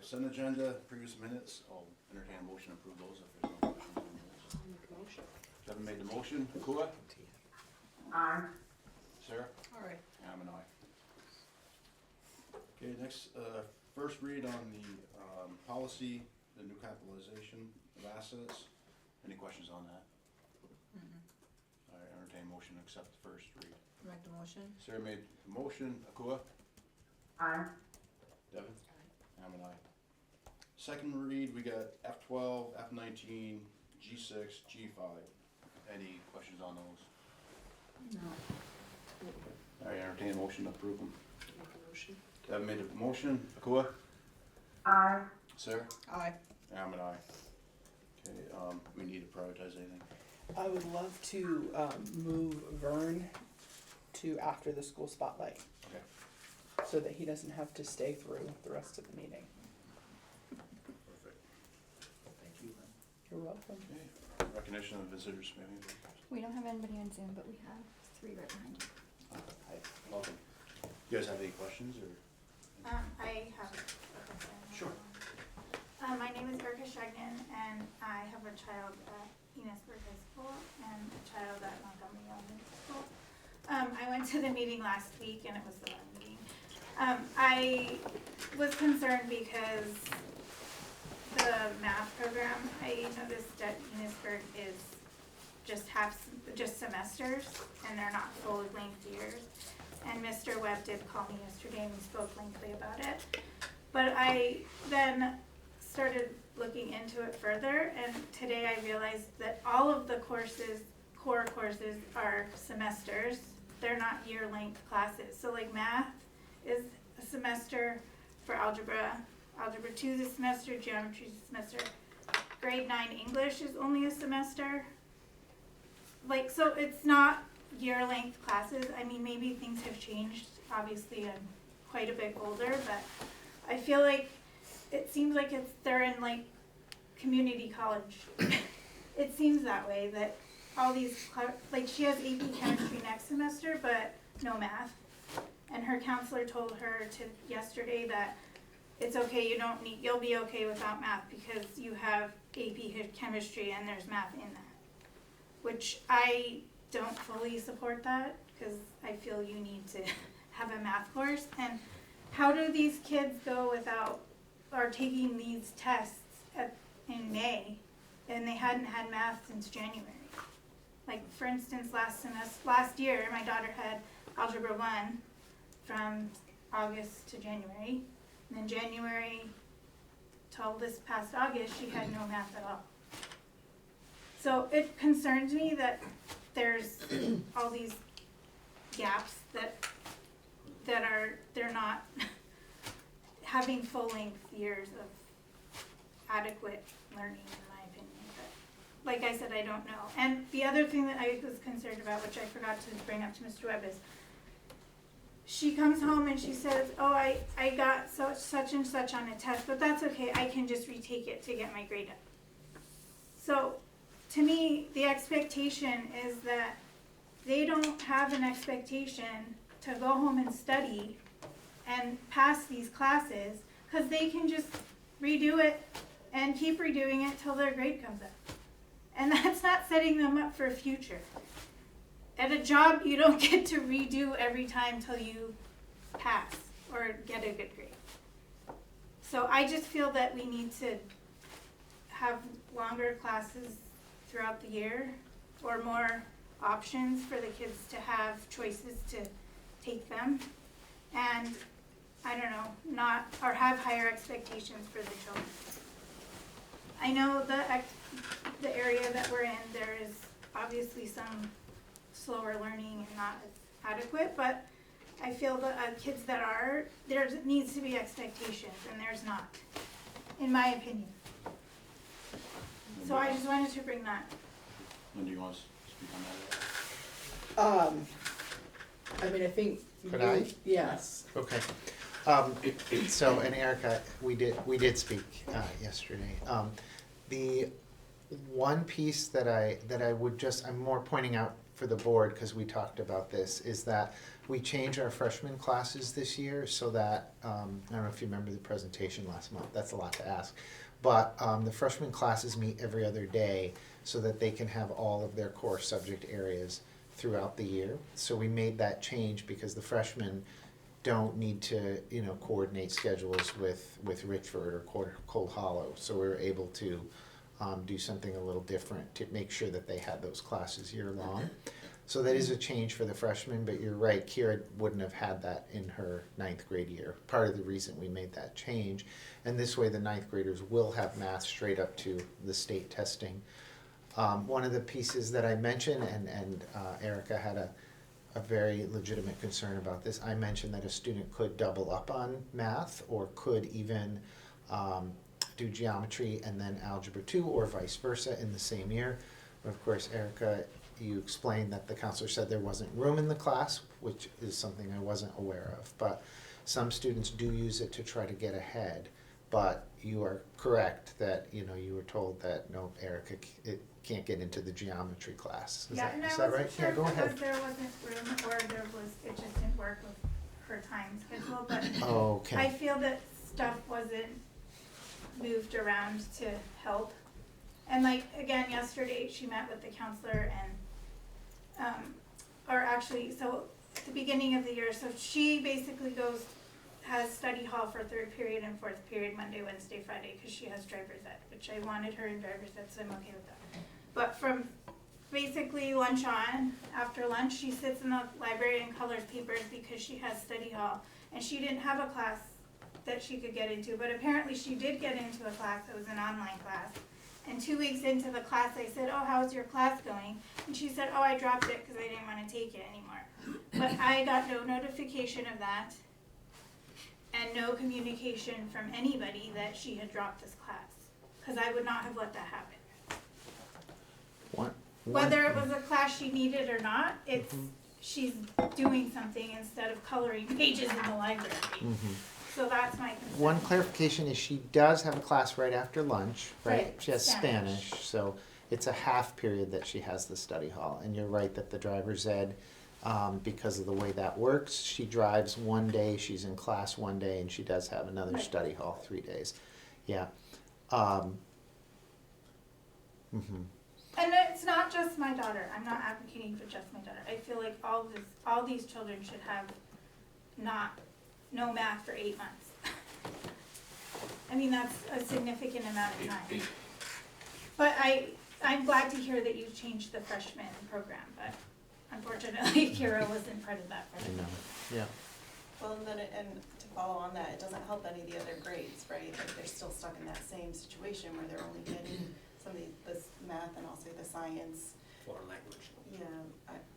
consent agenda, previous minutes, I'll entertain a motion to approve those if there's no questions on those. I'll make a motion. Kevin made the motion, Akua, Aye. Sarah, All right. and I'm an aye. Okay, next, first read on the, policy, the new capitalization of assets. Any questions on that? I entertain a motion to accept the first read. Make the motion. Sarah made the motion, Akua, Aye. Devin? I'm an aye. Second read, we got F12, F19, G6, G5. Any questions on those? No. I entertain a motion to approve them. Make a motion. Devin made a motion, Akua, Aye. Sarah? Aye. I'm an aye. Okay, we need to prioritize anything. I would love to move Vern to after the school spotlight. Okay. So that he doesn't have to stay through the rest of the meeting. Perfect. Thank you, Lynn. You're welcome. Okay, recognition of visitors, maybe. We don't have anybody on Zoom, but we have 3 right behind you. Hi, welcome. You guys have any questions or? I have a question. Sure. My name is Erica Shagnon, and I have a child at Enosburg High School and a child at Montgomery Elementary School. I went to the meeting last week, and it was the wrong meeting. I was concerned because the math program, I noticed that Enosburg is just semesters, and they're not full-length years. And Mr. Webb did call me yesterday, and we spoke lengthily about it. But I then started looking into it further, and today I realized that all of the courses, core courses, are semesters. They're not year-length classes. So like math is a semester for algebra, algebra 2 is a semester, geometry is a semester, grade 9 English is only a semester. Like, so it's not year-length classes. I mean, maybe things have changed. Obviously, I'm quite a bit older, but I feel like it seems like they're in like community college. It seems that way, that all these, like she has AP chemistry next semester, but no math. And her counselor told her yesterday that it's okay, you'll be okay without math because you have AP chemistry and there's math in that. Which I don't fully support that because I feel you need to have a math course. And how do these kids go without or taking these tests in May and they hadn't had math since January? Like for instance, last year my daughter had algebra 1 from August to January, and then January till this past August she had no math at all. So it concerns me that there's all these gaps they're not having full-length years of adequate learning, in my opinion. But like I said, I don't know. And the other thing that I was concerned about, which I forgot to bring up to Mr. Webb, is she comes home and she says, oh, I got such and such on a test, but that's okay, I can just retake it to get my grade up. So to me, the expectation is that they don't have an expectation to go home and study and pass these classes because they can just redo it and keep redoing it till their grade comes up. And that's not setting them up for a future. At a job, you don't get to redo every time till you pass or get a good grade. So I just feel that we need to have longer classes throughout the year or more options for the kids to have choices to take them. And I don't know, or have higher expectations for the children. I know the area that we're in, there is obviously some slower learning and not as adequate, but I feel that kids that are, there needs to be expectations, and there's not, in my opinion. So I just wanted to bring that. When do you want to speak on that? I mean, I think. Could I? Yes. Okay. So, and Erica, we did speak yesterday. The one piece that I would I'm more pointing out for the board, because we talked about this, is that we changed our freshman classes this year so that, I don't know if you remember the presentation last month, that's a lot to ask. But the freshman classes meet every other day so that they can have all of their core subject areas throughout the year. So we made that change because the freshmen don't need to, coordinate schedules with Richford or Cold Hollow. So we were able to do something a little different to make sure that they had those classes year long. So that is a change for the freshmen, but you're right, Kira wouldn't have had that in her 9th grade year. Part of the reason we made that change. And this way the 9th graders will have math straight up to the state testing. One of the pieces that I mentioned, and Erica had a very legitimate concern about this, I mentioned that a student could double up on math or could even do geometry and then algebra 2 or vice versa in the same year. But of course, Erica, you explained that the counselor said there wasn't room in the class, which is something I wasn't aware of. But some students do use it to try to get ahead. But you are correct that, you were told that, no, Erica, it can't get into the geometry class. Is that right? Sure Yeah, go ahead. because there wasn't room or it just didn't work with her time schedule, but Oh, okay. I feel that stuff wasn't moved around to help. And like, again, yesterday she met with the counselor so at the beginning of the year, so she basically has study hall for 3rd period and 4th period, Monday, Wednesday, Friday, because she has driver's ed, which I wanted her in driver's ed, so I'm okay with that. But from basically lunch on, after lunch, she sits in the library and colors papers because she has study hall. And she didn't have a class that she could get into, but apparently she did get into a class that was an online class. And 2 weeks into the class, I said, oh, how's your class going? And she said, oh, I dropped it because I didn't want to take it anymore. But I got no notification of that and no communication from anybody that she had dropped this class, because I would not have let that happen. Whether it was a class she needed or not, she's doing something instead of coloring pages in the library. So that's my concern. One clarification is she does have a class right after lunch, right? Right, She has Spanish. Spanish, so it's a half period that she has the study hall. And you're right that the driver's ed, because of the way that works, she drives one day, she's in class one day, and she does have another Right. study hall 3 days. Yeah. And it's not just my daughter. I'm not advocating for just my daughter. I feel like all these children should have no math for 8 months. I mean, that's a significant amount of time. But I'm glad to hear that you've changed the freshman program, but unfortunately Kira wasn't part of that I freshman. know, yeah. Well, and then, and to follow on that, it doesn't help any of the other grades, right? Like, they're still stuck in that same situation where they're only getting some of this math and also the science. Foreign language. Yeah,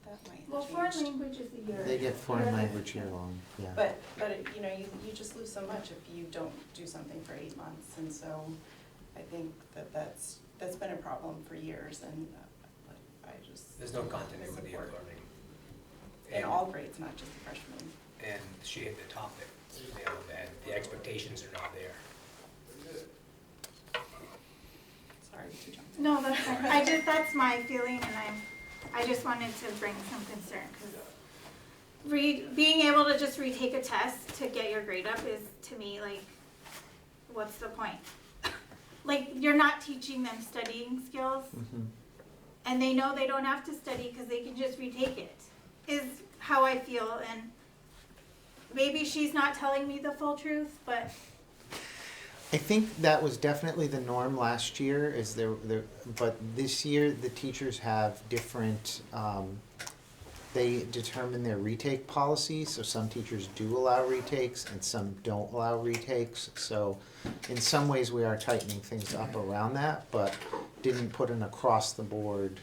that might have Well, foreign changed. language is a year. They get foreign language year long, yeah. But you just lose so much if you don't do something for 8 months, and so I think that's been a problem for years, and I just. There's no continuity of support. learning. In all grades, not just the freshmen. And she hit the topic, and the expectations are not there. Sorry to jump in. No, that's fine. That's my feeling, and I just wanted to bring some concern, because being able to just retake a test to get your grade up is, to me, like, what's the point? Like, you're not teaching them studying skills, and they know they don't have to study because they can just retake it, is how I feel. And maybe she's not telling me the full truth, but I think that was definitely the norm last year, but this year the teachers have different, they determine their retake policy, so some teachers do allow retakes and some don't allow retakes. So in some ways we are tightening things up around that, but didn't put an across the board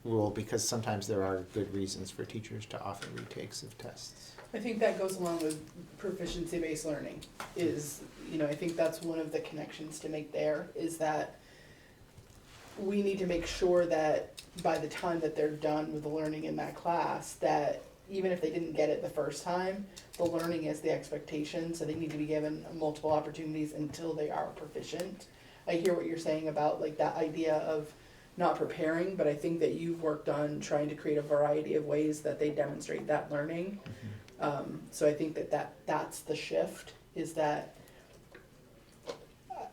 rule, because sometimes there are good reasons for teachers to offer retakes of tests. I think that goes along with proficiency-based learning is, I think that's one of the connections to make there, is that we need to make sure that by the time that they're done with the learning in that class, that even if they didn't get it the first time, the learning is the expectation, so they need to be given multiple opportunities until they are proficient. I hear what you're saying about like that idea of not preparing, but I think that you've worked on trying to create a variety of ways that they demonstrate that learning. So I think that's the shift, is that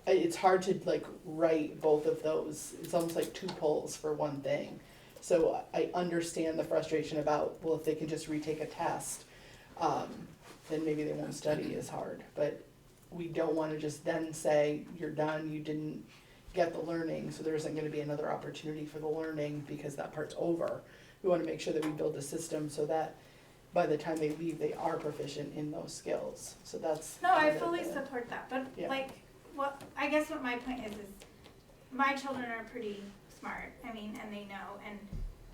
it's hard to like write both of those. It's almost like two poles for one thing. So I understand the frustration about, well, if they can just retake a test, then maybe they won't study as hard. But we don't want to just then say, you're done, you didn't get the learning, so there isn't going to be another opportunity for the learning because that part's over. We want to make sure that we build a system so that by the time they leave, they are proficient in those skills. So that's. No, I kind of fully the- support that, but Yeah. like, what, I guess what my point is my children are pretty smart, I mean, and they know, and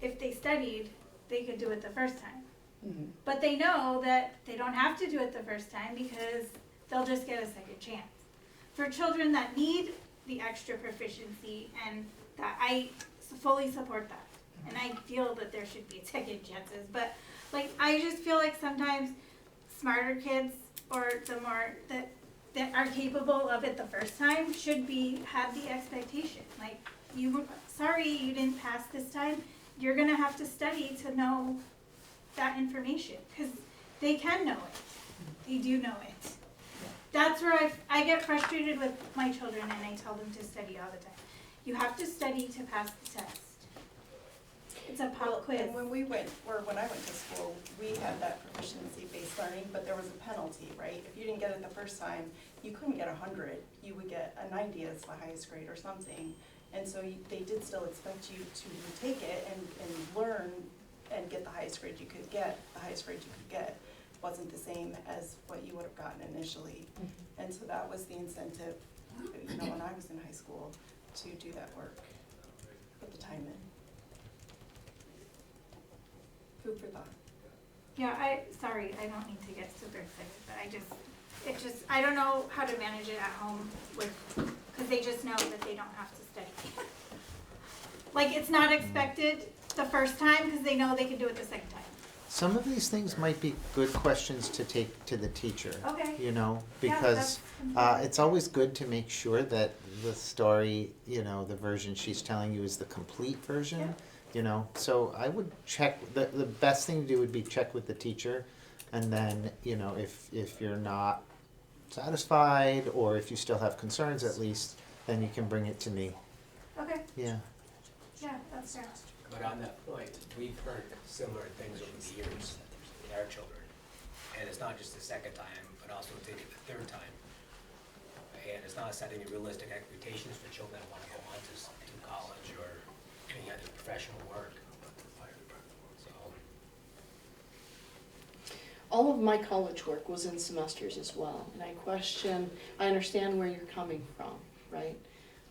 if they studied, they could do it the first time. Mhm. But they know that they don't have to do it the first time because they'll just get a second chance. For children that need the extra proficiency, and that I fully support that. And I feel that there should be second chances, but like, I just feel like sometimes smarter kids or the more that are capable of it the first time should have the expectation. Like, sorry you didn't pass this time, you're gonna have to study to know that information, because they can know it, they do know it. That's where I get frustrated with my children, and I tell them to study all the time. You have to study to pass the test. It's a pop quiz. And when I went to school, we had that proficiency-based learning, but there was a penalty, right? If you didn't get it the first time, you couldn't get 100, you would get a 90 as the highest grade or something. And so they did still expect you to take it and learn and get the highest grade you could get. The highest grade you could get wasn't the same as what you would have gotten initially. And so that was the incentive, you know, when I was in high school, to do that work, put the time in. Food for thought. Yeah, I don't mean to get super excited, but I don't know how to manage it at home because they just know that they don't have to study. Like, it's not expected the first time because they know they can do it the second time. Some of these things might be good questions to take to the teacher. Okay. You know, Yeah, because that's it's always good to make sure that the story, you know, the version she's telling you is the complete version. Yeah. You know, so I would check, the best thing to do would be check with the teacher, and then, you know, if you're not satisfied, or if you still have concerns at least, then you can bring it to me. Okay, Yeah. yeah, that's fair. But on that point, we've heard similar things over the years with our children. And it's not just the second time, but also taking it the third time. And it's not setting realistic expectations for children that want to go on to college or any other professional work. So, all of my college work was in semesters as well, and I understand where you're coming from, right?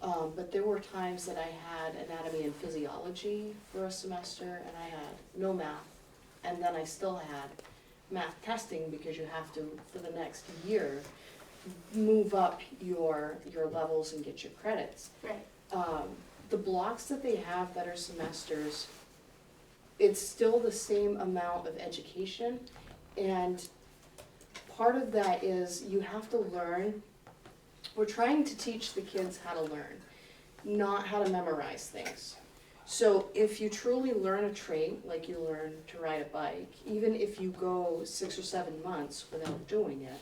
But there were times that I had anatomy and physiology for a semester, and I had no math, and then I still had math testing because you have to, for the next year, move up your levels and get your credits. Right. The blocks that they have that are semesters, it's still the same amount of education, and part of that is you have to learn. We're trying to teach the kids how to learn, not how to memorize things. So if you truly learn a trait, like you learn to ride a bike, even if you go 6 or 7 months without doing it,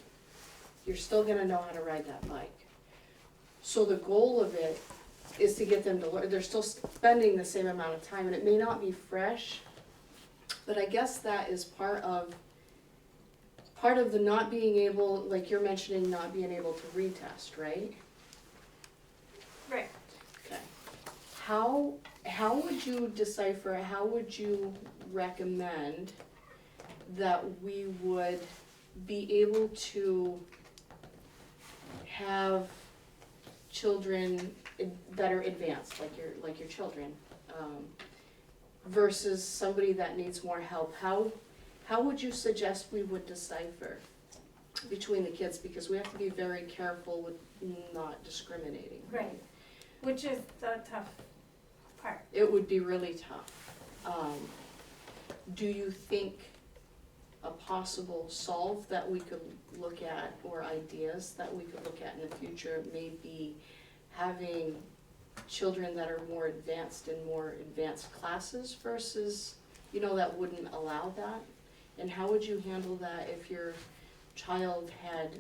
you're still gonna know how to ride that bike. So the goal of it is to get them to learn. They're still spending the same amount of time, and it may not be fresh, but I guess that is part of the not being able, like you're mentioning, not being able to retest, right? Right. Okay. How would you decipher, how would you recommend that we would be able to have children that are advanced, like your children, versus somebody that needs more help? How would you suggest we would decipher between the kids? Because we have to be very careful with not discriminating. Right. Which is the tough part. It would be really tough. Do you think a possible solve that we could look at, or ideas that we could look at in the future, may be having children that are more advanced in more advanced classes versus, that wouldn't allow that? And how would you handle that if your child had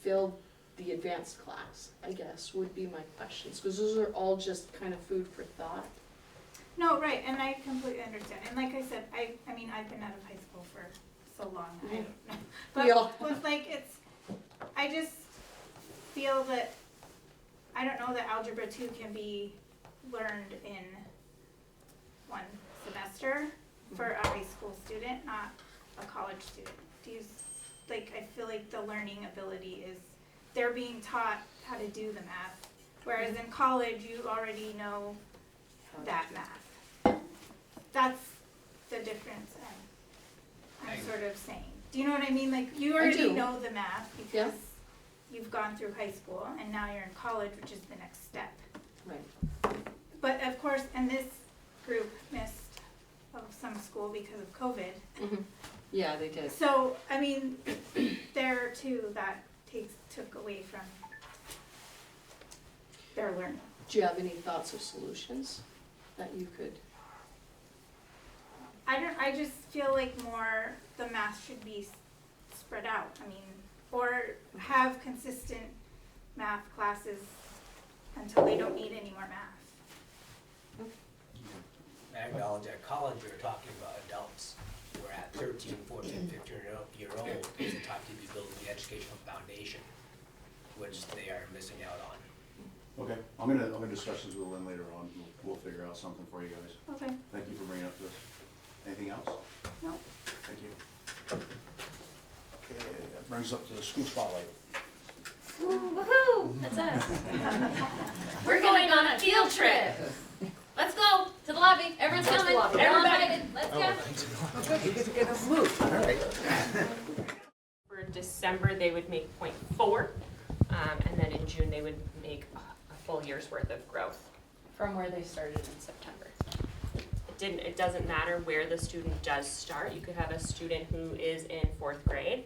failed the advanced class, I guess, would be my questions, because those are all just kind of food for thought. No, right, and I completely understand, and like I said, I mean, I've been out of high school for so long, I don't know. We all- But with I just feel that, I don't know that Algebra 2 can be learned in one semester for a high school student, not a college student. I feel like the learning ability is, they're being taught how to do the math, whereas in college, you already know that math. That's the difference I'm sort of saying. Do you know what I mean? Like, you already do. know the math Yeah. because you've gone through high school, and now you're in college, which is the next step. Right. But of course, and this group missed some school because of COVID. Yeah, they did. So, I mean, there too, that took away from their learning. Do you have any thoughts or solutions that you could? I just feel like more, the math should be spread out, I mean, or have consistent math classes until they don't need any more math. I acknowledge at college, we were talking about adults. We're at 13, 14, 15-year-old, it's the time to be building the educational foundation, which they are missing out on. Okay, I'm gonna discuss this with Lynn later on, we'll figure out something for you guys. Okay. Thank you for bringing up this. Anything else? No. Thank you. Okay, that brings up to the school spotlight. Woohoo! That's us. We're going on a field trip. Let's go to the lobby. Everyone's coming. Everyone's invited. Let's go. For December, they would make 0.4, and then in June, they would make a full year's worth of growth. From where they started in September. It doesn't matter where the student does start. You could have a student who is in 4th grade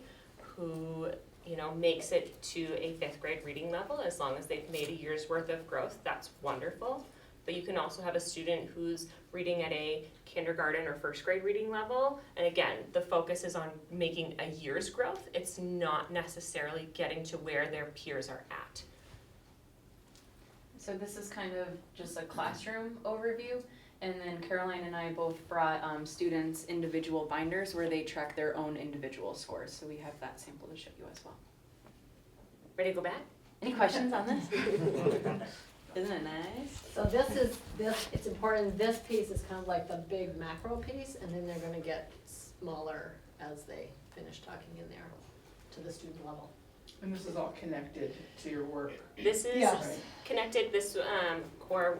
who, makes it to a 5th grade reading level. As long as they've made a year's worth of growth, that's wonderful. But you can also have a student who's reading at a kindergarten or 1st grade reading level. And again, the focus is on making a year's growth. It's not necessarily getting to where their peers are at. So this is kind of just a classroom overview. And then Caroline and I both brought students individual binders where they track their own individual scores. So we have that sample to show you as well. Ready to go back? Any questions on this? Isn't it nice? So it's important, this piece is kind of like the big macro piece, and then they're gonna get smaller as they finish talking in there to the student level. And this is all connected to your work. This is Yeah. connected, this core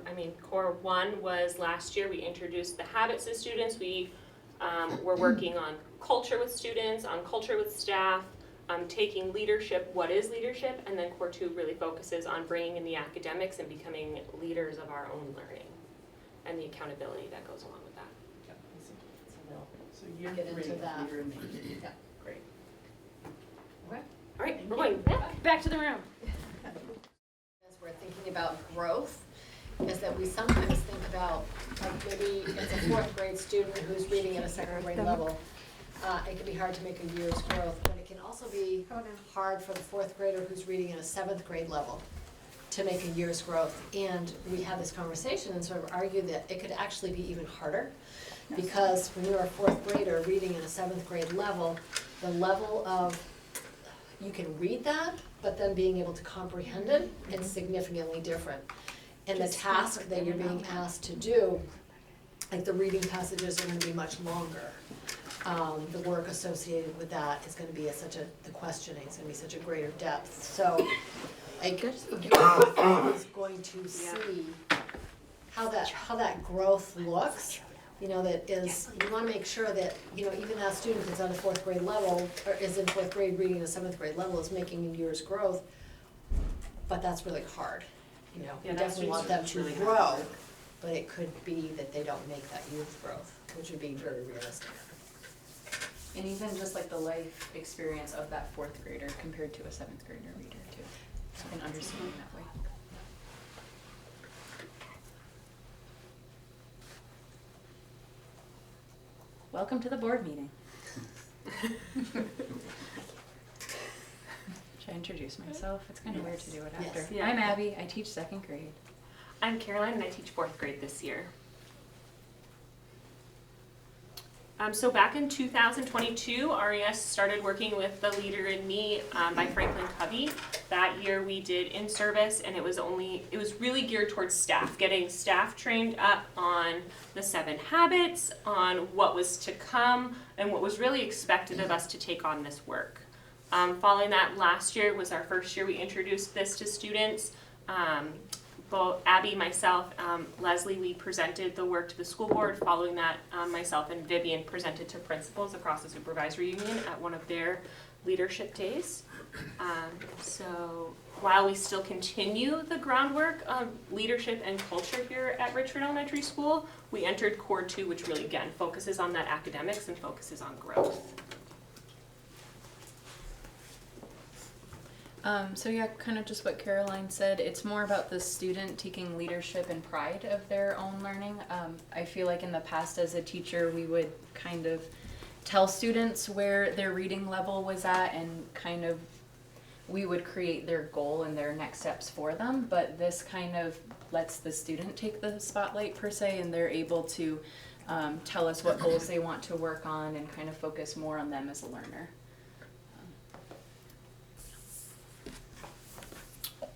1 was last year. We introduced the habits of students. We were working on culture with students, on culture with staff, taking leadership, what is leadership, and then core 2 really focuses on bringing in the academics and becoming leaders of our own learning and the accountability that goes along with that. So year Get 3, into that. leader in making. Yeah. Great. Okay. All right, we're going back to the room. As we're thinking about growth, is that we sometimes think about, like maybe it's a 4th grade student who's reading at a 2nd grade level. It can be hard to make a year's growth, but it can also be hard for the 4th grader who's reading at a 7th grade level to make a year's growth. And we had this conversation and sort of argued that it could actually be even harder, because when you're a 4th grader reading at a 7th grade level, the level of, you can read that, but then being able to comprehend it, it's significantly different. And the task that you're being asked to do, like the reading passages are gonna be much longer. The work associated with that is gonna be the questioning is gonna be such a greater depth. So, like, your growth is going to see how that growth looks. That is, you wanna make sure that, even that student that's on the 4th grade level, or is in 4th grade reading at a 7th grade level, is making a year's growth, but that's really hard. You definitely want them to grow, but it could be that they don't make that year's growth, which would be very realistic. And even just like the life experience of that 4th grader compared to a 7th grader reader too. So you can understand it that way. welcome to the board meeting. Should I introduce myself? It's kind of weird to do it after. Yes. Yeah. I'm Abby, I teach 2nd grade. I'm Caroline and I teach 4th grade this year. So back in 2022, RES started working with The Leader in Me by Franklin Covey. That year we did in-service, and it was really geared towards staff, getting staff trained up on the 7 habits, on what was to come, and what was really expected of us to take on this work. Following that, last year was our first year we introduced this to students. Both Abby, myself, Leslie, we presented the work to the school board. Following that, myself and Vivian presented to principals across the supervisory union at one of their leadership days. So while we still continue the groundwork of leadership and culture here at Richford Elementary School, we entered Core 2, which really, again, focuses on that academics and focuses on growth. So yeah, kind of just what Caroline said, it's more about the student taking leadership and pride of their own learning. I feel like in the past as a teacher, we would kind of tell students where their reading level was at and kind of, we would create their goal and their next steps for them, but this kind of lets the student take the spotlight per se, and they're able to tell us what goals they want to work on and kind of focus more on them as a learner.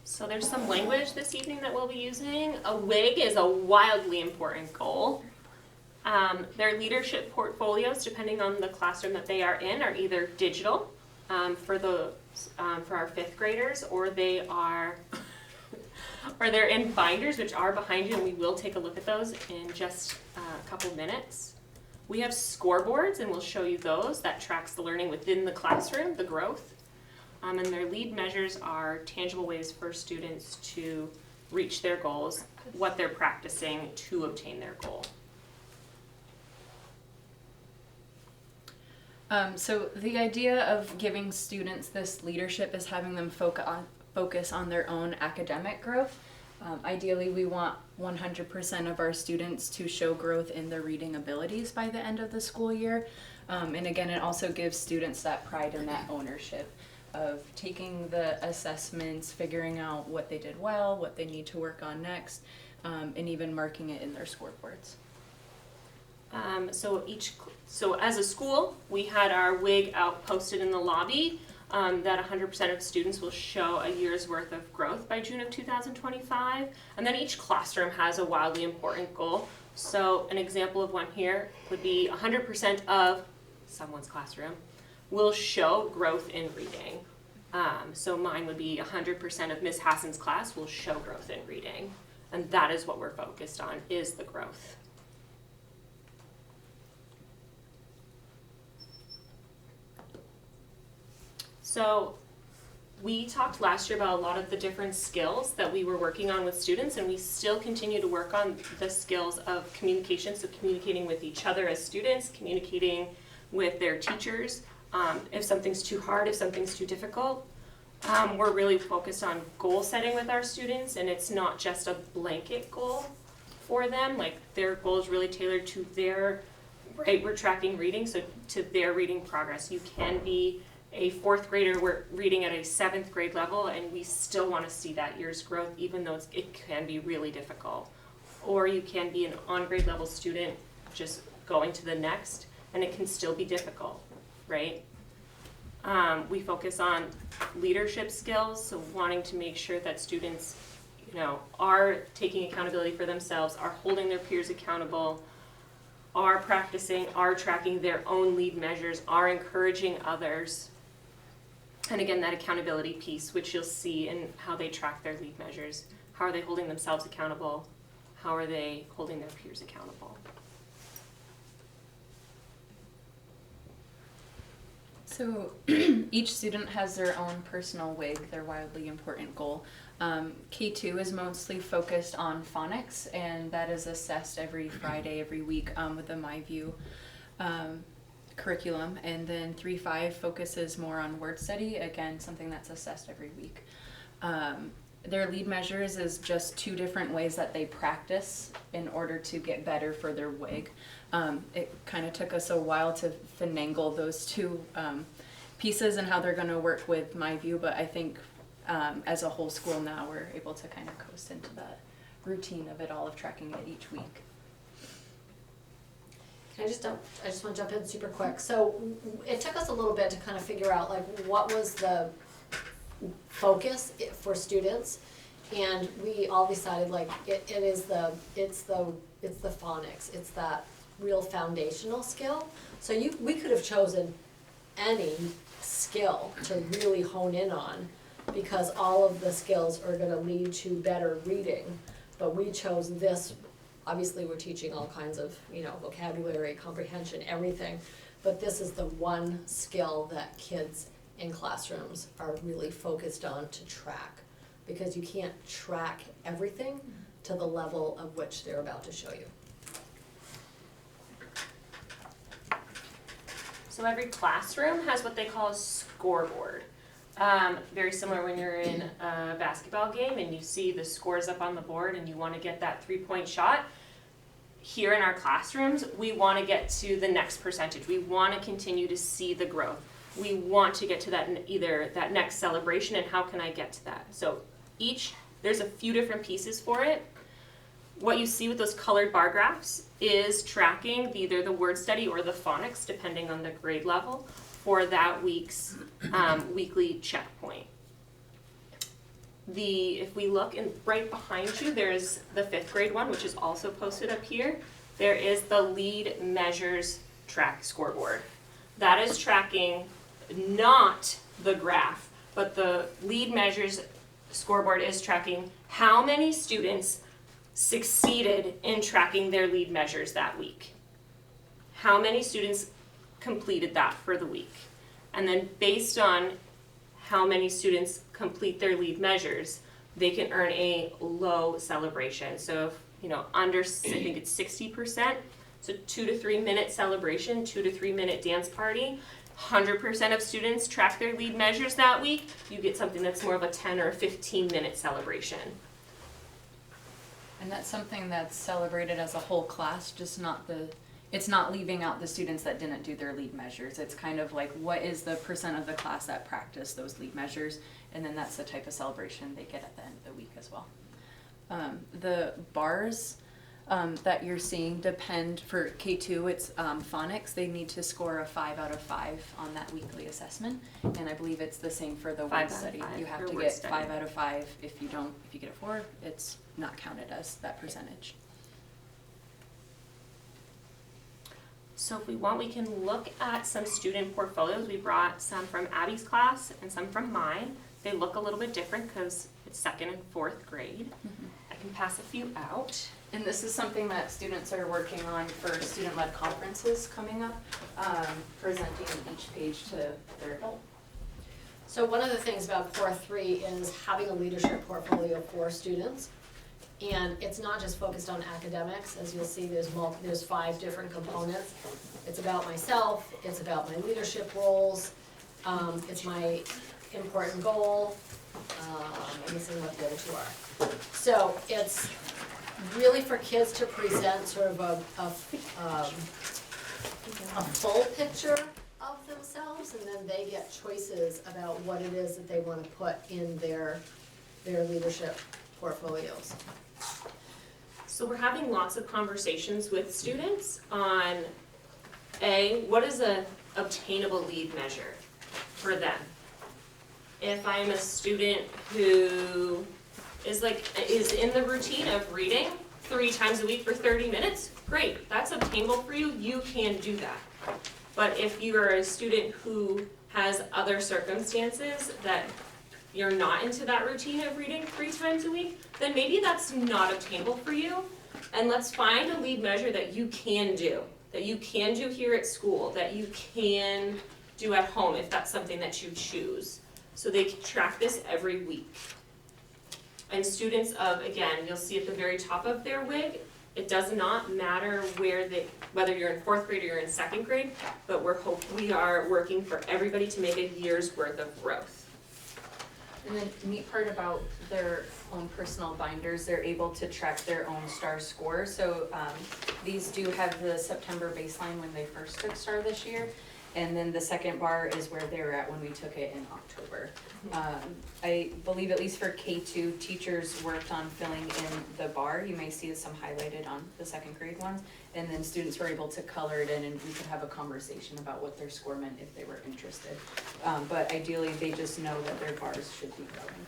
So there's some language this evening that we'll be using. A WIG is a wildly important goal. Their leadership portfolios, depending on the classroom that they are in, are either digital for our 5th graders, or they're in binders, which are behind you, and we will take a look at those in just a couple minutes. We have scoreboards, and we'll show you those. That tracks the learning within the classroom, the growth. And their lead measures are tangible ways for students to reach their goals, what they're practicing to obtain their goal. So the idea of giving students this leadership is having them focus on their own academic growth. Ideally, we want 100% of our students to show growth in their reading abilities by the end of the school year. And again, it also gives students that pride and that ownership of taking the assessments, figuring out what they did well, what they need to work on next, and even marking it in their scoreboards. So as a school, we had our WIG out posted in the lobby that 100% of students will show a year's worth of growth by June of 2025. And then each classroom has a wildly important goal. So an example of one here would be 100% of someone's classroom will show growth in reading. So mine would be 100% of Ms. Hassan's class will show growth in reading. And that is what we're focused on, is the growth. So we talked last year about a lot of the different skills that we were working on with students, and we still continue to work on the skills of communication, so communicating with each other as students, communicating with their teachers, if something's too hard, if something's too difficult. We're really focused on goal setting with our students, and it's not just a blanket goal for them. Like, their goal is really tailored to their, right, we're tracking reading, so to their reading progress. You can be a 4th grader, we're reading at a 7th grade level, and we still want to see that year's growth, even though it can be really difficult. Or you can be an on-grade level student just going to the next, and it can still be difficult, right? We focus on leadership skills, so wanting to make sure that students, are taking accountability for themselves, are holding their peers accountable, are practicing, are tracking their own lead measures, are encouraging others. And again, that accountability piece, which you'll see in how they track their lead measures. How are they holding themselves accountable? How are they holding their peers accountable? So each student has their own personal WIG, their wildly important goal. K2 is mostly focused on phonics, and that is assessed every Friday, every week with a MyView curriculum. And then 3-5 focuses more on word study, again, something that's assessed every week. their lead measures is just 2 different ways that they practice in order to get better for their WIG. It kind of took us a while to finagle those 2 pieces and how they're going to work with my view, but I think as a whole school now we're able to kind of coast into that routine of it all, of tracking it each week. I just want to jump in super quick. So it took us a little bit to kind of figure out like what was the focus for students, and we all decided like it's the phonics. It's that real foundational skill. So we could have chosen any skill to really hone in on, because all of the skills are going to lead to better reading. But we chose this. Obviously, we're teaching all kinds of, vocabulary, comprehension, everything. But this is the one skill that kids in classrooms are really focused on to track, because you can't track everything to the level of which they're about to show you. So every classroom has what they call a scoreboard. Very similar when you're in a basketball game and you see the scores up on the board and you want to get that 3-point shot. Here in our classrooms, we want to get to the next percentage. We want to continue to see the growth. We want to get to that next celebration, and how can I get to that? So there's a few different pieces for it. What you see with those colored bar graphs is tracking either the word study or the phonics, depending on the grade level, for that week's weekly checkpoint. If we look right behind you, there's the 5th grade one, which is also posted up here. There is the lead measures track scoreboard. That is tracking not the graph, but the lead measures scoreboard is tracking how many students succeeded in tracking their lead measures that week. How many students completed that for the week. And then based on how many students complete their lead measures, they can earn a low celebration. So if, under, I think it's 60%, so 2 to 3 minute celebration, 2 to 3 minute dance party, 100% of students track their lead measures that week, you get something that's more of a 10 or a 15-minute celebration. And that's something that's celebrated as a whole class, just it's not leaving out the students that didn't do their lead measures. It's kind of like, what is the percent of the class that practiced those lead measures? And then that's the type of celebration they get at the end of the week as well. The bars that you're seeing depend, for K2, it's phonics. They need to score a 5 out of 5 on that weekly assessment. And I believe it's the same for the word study. You have to get 5 out of 5. If you get a 4, it's not counted as that percentage. So if we want, we can look at some student portfolios. We brought some from Abby's class and some from mine. They look a little bit different because it's 2nd and 4th grade. Mm-hmm. I can pass a few out. And this is something that students are working on for student-led conferences coming up, presenting each page to their adult. So one of the things about Core 3 is having a leadership portfolio for students. And it's not just focused on academics. As you'll see, there's 5 different components. It's about myself, it's about my leadership roles, it's my important goal, I'm missing what the other 2 are. So it's really for kids to present sort of a full picture of themselves, and then they get choices about what it is that they want to put in their leadership portfolios. So we're having lots of conversations with students on what is an obtainable lead measure for them? If I'm a student who is in the routine of reading 3 times a week for 30 minutes, great, that's obtainable for you, you can do that. But if you are a student who has other circumstances that you're not into that routine of reading 3 times a week, then maybe that's not obtainable for you. And let's find a lead measure that you can do here at school, that you can do at home if that's something that you choose. So they can track this every week. And students again, you'll see at the very top of their WIG, it does not matter whether you're in 4th grade or you're in 2nd grade, but we are working for everybody to make a year's worth of growth. And then neat part about their own personal binders, they're able to track their own STAR score. So these do have the September baseline when they first took STAR this year. And then the second bar is where they were at when we took it in October. I believe at least for K2, teachers worked on filling in the bar. You may see some highlighted on the second grade ones. And then students were able to color it in and we could have a conversation about what their score meant if they were interested. But ideally, they just know that their bars should be growing.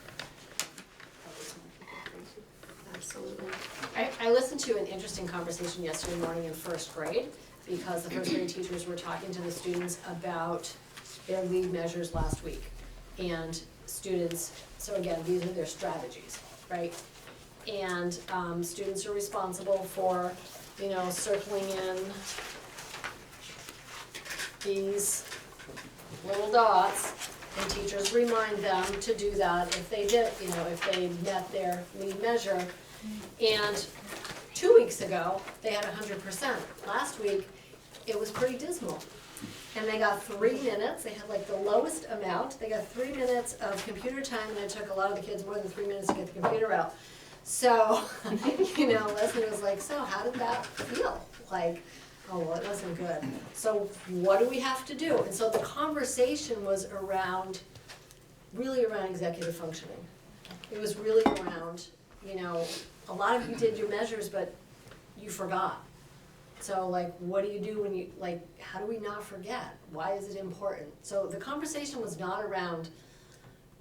Absolutely. I listened to an interesting conversation yesterday morning in first grade, because the first grade teachers were talking to the students about their lead measures last week. And students, so again, these are their strategies, right? And students are responsible for, you know, circling in these little dots, and teachers remind them to do that if they did, you know, if they met their lead measure. And 2 weeks ago, they had 100%. Last week, it was pretty dismal. And they got 3 minutes, they had like the lowest amount, they got 3 minutes of computer time, and it took a lot of the kids more than 3 minutes to get the computer out. So, you know, Leslie was like, so how did that feel? Like, oh, well, it wasn't good. So what do we have to do? And so the conversation was around, really around executive functioning. It was really around, you know, a lot of you did your measures, but you forgot. So like, what do you do when you, like, how do we not forget? Why is it important? So the conversation was not around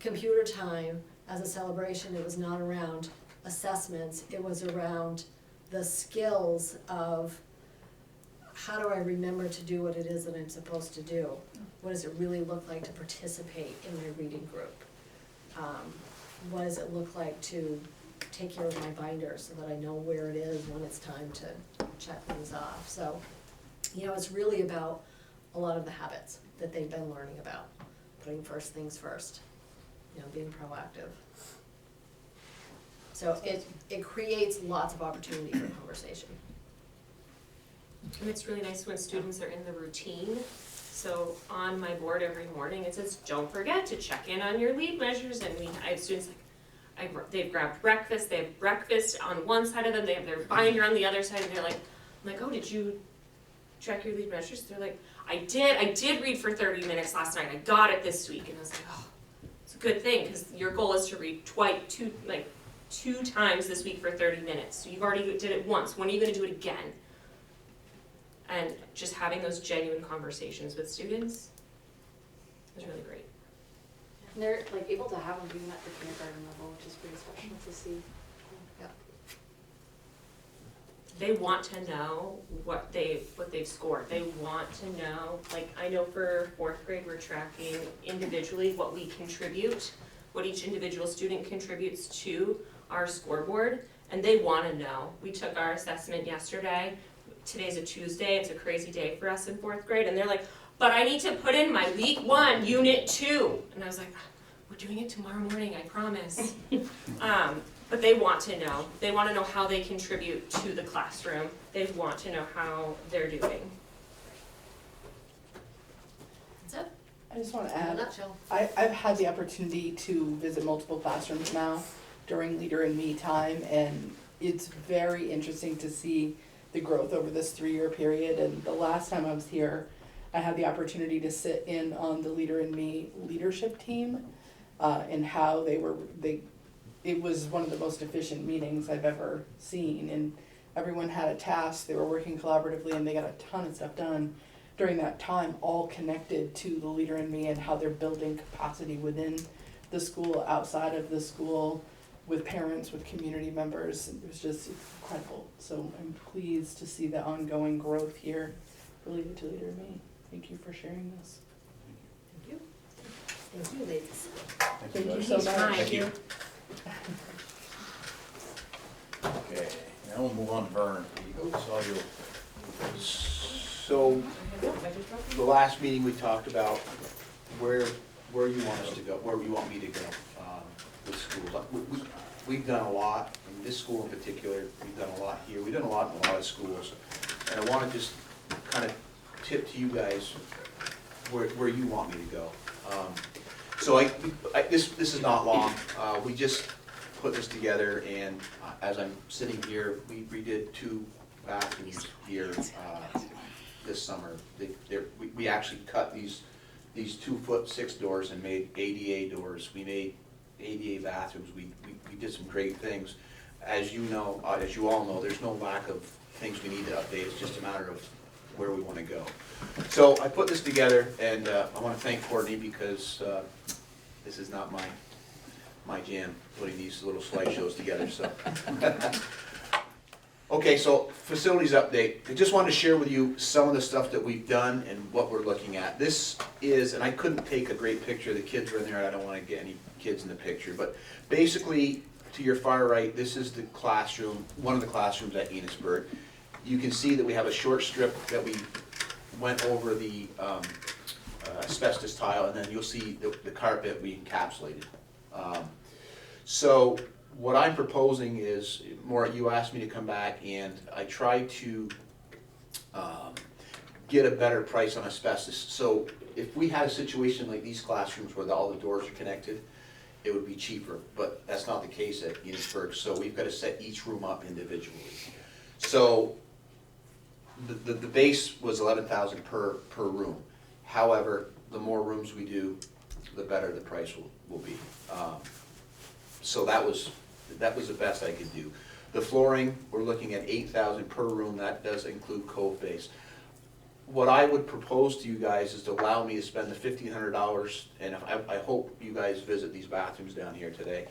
computer time as a celebration. It was not around assessments. It was around the skills of how do I remember to do what it is that I'm supposed to do? What does it really look like to participate in my reading group? What does it look like to take care of my binder so that I know where it is when it's time to check things off? So, you know, it's really about a lot of the habits that they've been learning about. Putting first things first, you know, being proactive. So it creates lots of opportunity for conversation. And it's really nice when students are in the routine. So on my board every morning, it says, don't forget to check in on your lead measures. And I have students like, they've grabbed breakfast, they have breakfast on one side of them, they have their binder on the other side, and they're like, I'm like, oh, did you check your lead measures? They're like, I did read for 30 minutes last night, I got it this week. And I was like, oh, it's a good thing, because your goal is to read two times this week for 30 minutes. So you've already did it once, when are you gonna do it again? And just having those genuine conversations with students is really great. And they're like able to have them even at the kindergarten level, which is pretty special to see. They want to know what they've scored. They want to know, like, I know for 4th grade we're tracking individually what we contribute, what each individual student contributes to our scoreboard, and they want to know. We took our assessment yesterday. Today's a Tuesday, it's a crazy day for us in 4th grade, and they're like, but I need to put in my week 1, unit 2. And I was like, we're doing it tomorrow morning, I promise. But they want to know. They want to know how they contribute to the classroom. They want to know how they're doing. That's it. I just want to In a add, nutshell. I've had the opportunity to visit multiple classrooms now during Leader in Me time, and it's very interesting to see the growth over this 3-year period. And the last time I was here, I had the opportunity to sit in on the Leader in Me leadership team, and how it was one of the most efficient meetings I've ever seen, and everyone had a task, they were working collaboratively, and they got a ton of stuff done during that time, all connected to the Leader in Me and how they're building capacity within the school, outside of the school, with parents, with community members. It was just incredible. So I'm pleased to see the ongoing growth here related to Leader in Me. Thank you for sharing this. Thank you. Thank you, ladies. Thank you so much. Thank you. Okay, now we'll move on to Vern. So, the last meeting we talked about where you want us to go, where you want me to go with schools. We've done a lot, in this school in particular, we've done a lot here, we've done a lot in a lot of schools. And I want to just kind of tip to you guys where you want me to go. So this is not long, we just put this together, and as I'm sitting here, we redid 2 bathrooms here, this summer. We actually cut these 2'6" doors and made ADA doors. We made ADA bathrooms. We did some great things. As you know, as you all know, there's no lack of things we need to update. It's just a matter of where we want to go. So I put this together, and I want to thank Courtney, because this is not my jam, putting these little slideshows together. So. Okay, so facilities update. I just wanted to share with you some of the stuff that we've done and what we're looking at. This is, and I couldn't take a great picture. The kids were in there. I don't want to get any kids in the picture. But basically, to your far right, this is the classroom, one of the classrooms at Enosburg. You can see that we have a short strip that we went over the asbestos tile, and then you'll see the carpet we encapsulated. So what I'm proposing is, Maura, you asked me to come back, and I tried to get a better price on asbestos. So if we had a situation like these classrooms where all the doors are connected, it would be cheaper, but that's not the case at Enosburg, so we've got to set each room up individually. So the base was $11,000 per room. However, the more rooms we do, the better the price will be. So that was the best I could do. The flooring, we're looking at $8,000 per room. That does include cove base. What I would propose to you guys is to allow me to spend the $1,500, and I hope you guys visit these bathrooms down here today.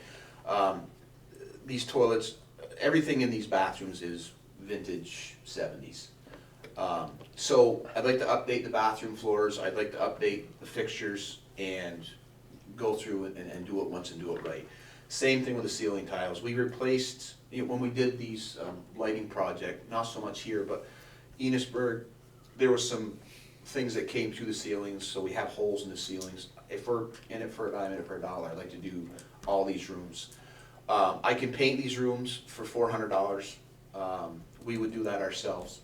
These toilets, everything in these bathrooms is vintage 70s. So I'd like to update the bathroom floors. I'd like to update the fixtures and go through it and do it once and do it right. Same thing with the ceiling tiles. We replaced, when we did these lighting project, not so much here, but Enosburg, there were some things that came through the ceilings, so we have holes in the ceilings. If we're in it for a dime, in it for a dollar, I'd like to do all these rooms. I can paint these rooms for $400. We would do that ourselves.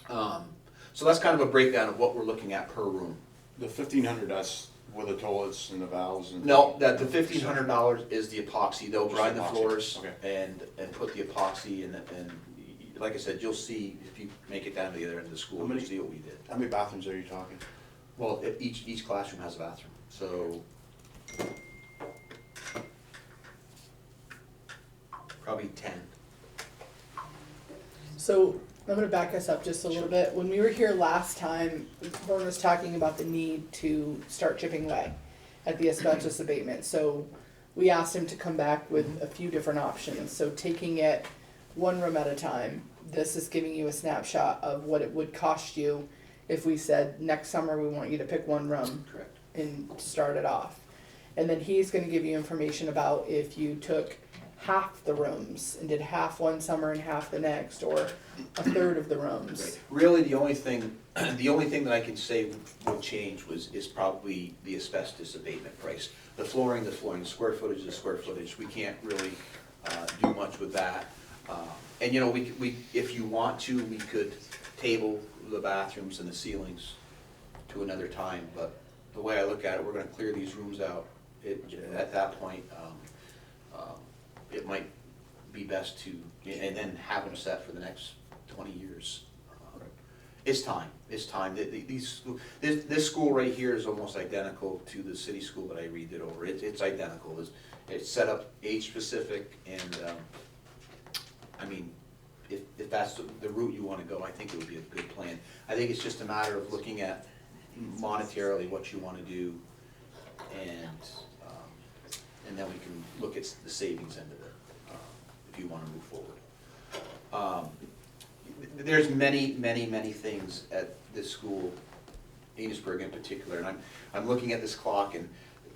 So that's kind of a breakdown of what we're looking at per room. The $1,500, that's with the toilets and the valves and. No, the $1,500 is the epoxy. They'll Just grind the epoxy. floors Okay. and put the epoxy and like I said, you'll see if you make it down to the other end of the school, How you'll many- see what we did. How many bathrooms are you talking? Well, each classroom has a bathroom, so probably 10. So I'm gonna back us up just a little bit. When we were here last time, Vern was talking about the need to start chipping away at the asbestos abatement. So we asked him to come back with a few different options. So taking it one room at a time, this is giving you a snapshot of what it would cost you if we said next summer we want you to pick one room Correct. and start it off. And then he's gonna give you information about if you took half the rooms and did half one summer and half the next, or a third of the rooms. Right. Really, the only thing that I can say would change is probably the asbestos abatement price. The flooring, the square footage, the square footage, we can't really do much with that. And you know, we if you want to, we could table the bathrooms and the ceilings to another time, but the way I look at it, we're gonna clear these rooms out. At that point, it might be best to, and then have them set for the next 20 years. It's time. This school right here is almost identical to the city school that I redid over. It's identical. It's set up age specific, and I mean, if that's the route you want to go, I think it would be a good plan. I think it's just a matter of looking at monetarily what you want to do, and then we can look at the savings end of it, if you want to move forward. There's many things at this school, Enosburg in particular, and I'm looking at this clock, and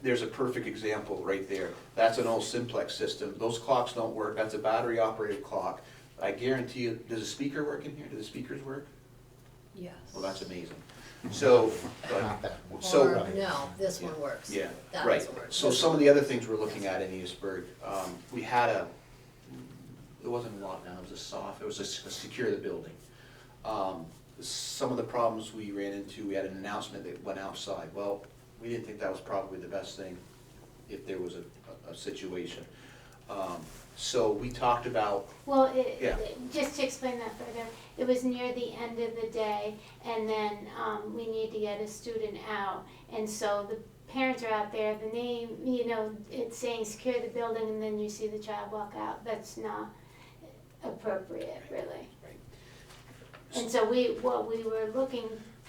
there's a perfect example right there. That's an old simplex system. Those clocks don't work. That's a battery operated clock. I guarantee you, does a speaker work in here? Do the speakers work? Yes. Well, that's amazing. So, Not that one. Or, no, this one works. yeah, That right. doesn't work. So some of the other things we're looking at in Enosburg, we had it wasn't a lockdown, it was a secure the building. Some of the problems we ran into, we had an announcement that went outside. Well, we didn't think that was probably the best thing if there was a situation. So we talked about, Well, Yeah. just to explain that further, it was near the end of the day, and then we need to get a student out. And so the parents are out there, the name, it's saying secure the building, and then you see the child walk out. That's not appropriate, really. Right. And so what we were looking,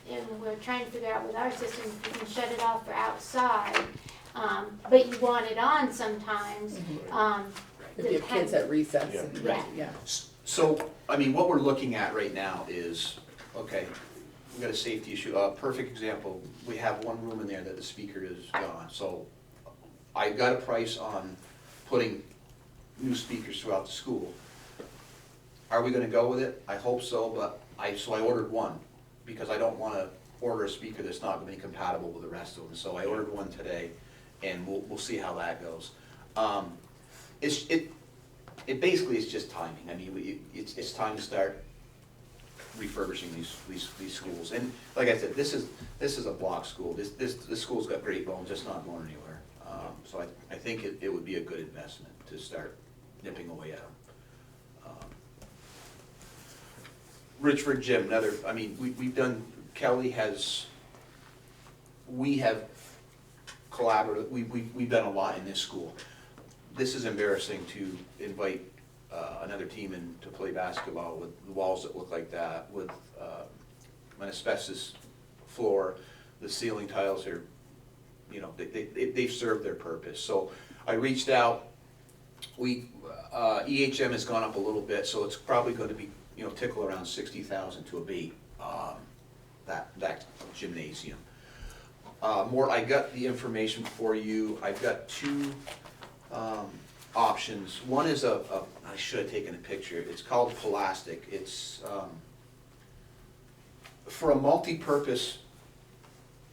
and we're trying to figure out with our system, if we can shut it off for outside, but you want it on sometimes. If you have kids at recess. Yeah. and- Right. Yeah. so, I mean, what we're looking at right now is, okay, we got a safety issue. A perfect example, we have one room in there that the speaker is gone. So I got a price on putting new speakers throughout the school. Are we gonna go with it? I hope so, but I ordered one, because I don't wanna order a speaker that's not gonna be compatible with the rest of them. So I ordered one today, and we'll see how that goes. It basically is just timing. I mean, it's time to start refurbishing these schools. And like I said, this is a block school. This school's got great bones, just not going anywhere. So I think it would be a good investment to start nipping away at them. Richford Gym, we have collaborated, we've done a lot in this school. This is embarrassing to invite another team in to play basketball with the walls that look like that, with an asbestos floor. The ceiling tiles are, they've served their purpose. So I reached out. EHM has gone up a little bit, so it's probably going to be, tickle around 60,000 to abate that gymnasium. I got the information for you. I've got two options. One is I should have taken a picture. It's called Plastic. It's for a multi-purpose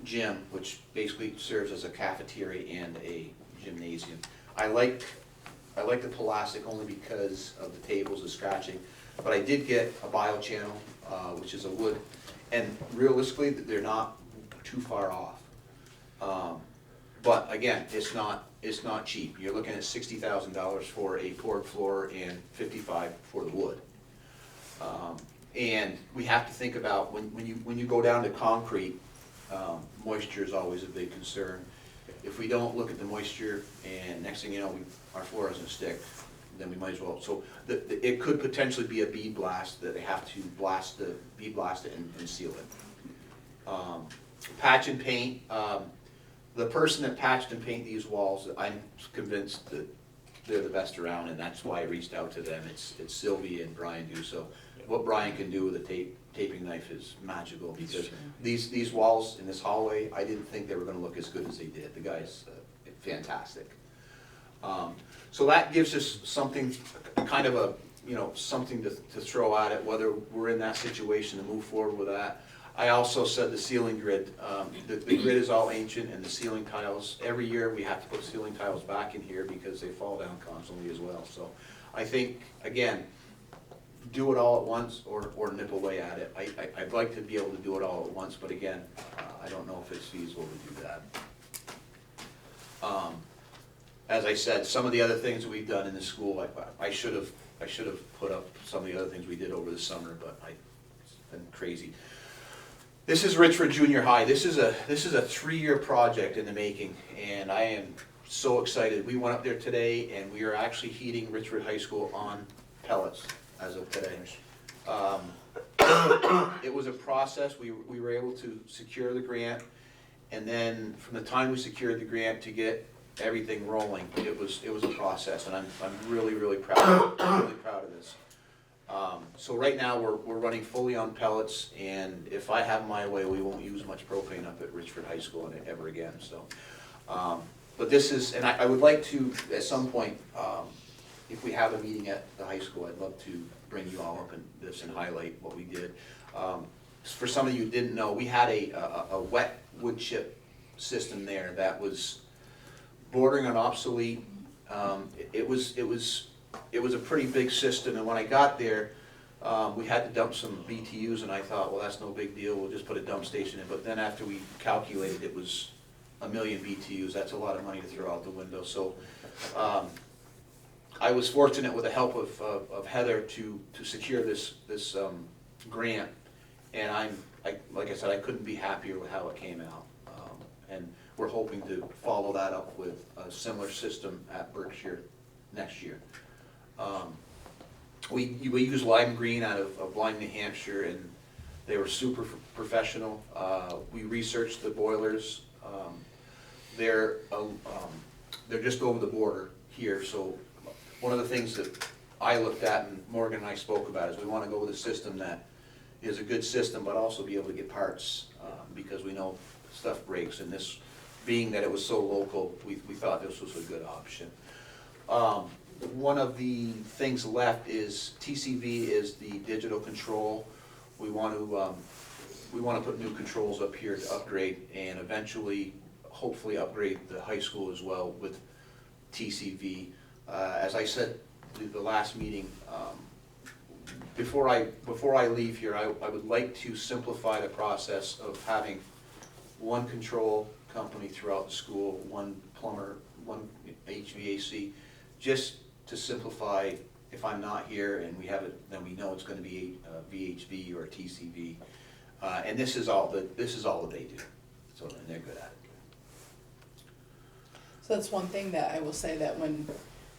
gym, which basically serves as a cafeteria and a gymnasium. I like the Plastic only because of the tables, the scratching. But I did get a biochannel, which is a wood, and realistically, they're not too far off. But again, it's not cheap. You're looking at $60,000 for a poured floor and $55,000 for the wood. And we have to think about when you go down to concrete, moisture is always a big concern. If we don't look at the moisture, and next thing you know, our floor doesn't stick, then we might as well. So it could potentially be a bead blast that they have to bead blast it and seal it. Patch and paint. The person that patched and painted these walls, I'm convinced that they're the best around, and that's why I reached out to them. It's Sylvie and Brian do. So what Brian can do with a taping knife is magical, because these walls in this hallway, I didn't think they were going to look as good as they did. The guy's fantastic. So that gives us something, kind of something to throw at it, whether we're in that situation to move forward with that. I also said the ceiling grid. The grid is all ancient, and the ceiling tiles, every year we have to put ceiling tiles back in here because they fall down constantly as well. So I think, again, do it all at once or nip away at it. I'd like to be able to do it all at once, but again, I don't know if it's feasible to do that. As I said, some of the other things that we've done in the school, I should have put up some of the other things we did over the summer, but it's been crazy. This is Richford Junior High. This is a 3-year project in the making, and I am so excited. We went up there today, and we are actually heating Richford High School on pellets as of today. It was a process. We were able to secure the grant, and then from the time we secured the grant to get everything rolling, it was a process, and I'm really proud of this. So right now we're running fully on pellets, and if I have my way, we won't use much propane up at Richford High School ever again. So, but this is, and I would like to at some point, if we have a meeting at the high school, I'd love to bring you all up in this and highlight what we did. For some of you who didn't know, we had a wet wood chip system there that was bordering on obsolete. It was a pretty big system, and when I got there, we had to dump some BTUs, and I thought, well, that's no big deal, we'll just put a dump station in. But then after we calculated, it was 1 million BTUs, that's a lot of money to throw out the window, so, I was fortunate with the help of Heather to secure this grant, and like I said, I couldn't be happier with how it came out. And we're hoping to follow that up with a similar system at Berkshire next year. We use Lime Green out of Lyme, New Hampshire, and they were super professional. We researched the boilers. They're just over the border here, so one of the things that I looked at and Morgan and I spoke about is we want to go with a system that is a good system, but also be able to get parts, because we know stuff breaks, and this, being that it was so local, we thought this was a good option. One of the things left is TCV is the digital control. We want to put new controls up here to upgrade, and eventually, hopefully upgrade the high school as well with TCV. As I said the last meeting, before I leave here, I would like to simplify the process of having one control company throughout the school, one plumber, one HVAC, just to simplify. If I'm not here and we have it, then we know it's going to be VHV or TCV, and this is all that they do. So, and they're good at it. So that's one thing that I will say, that when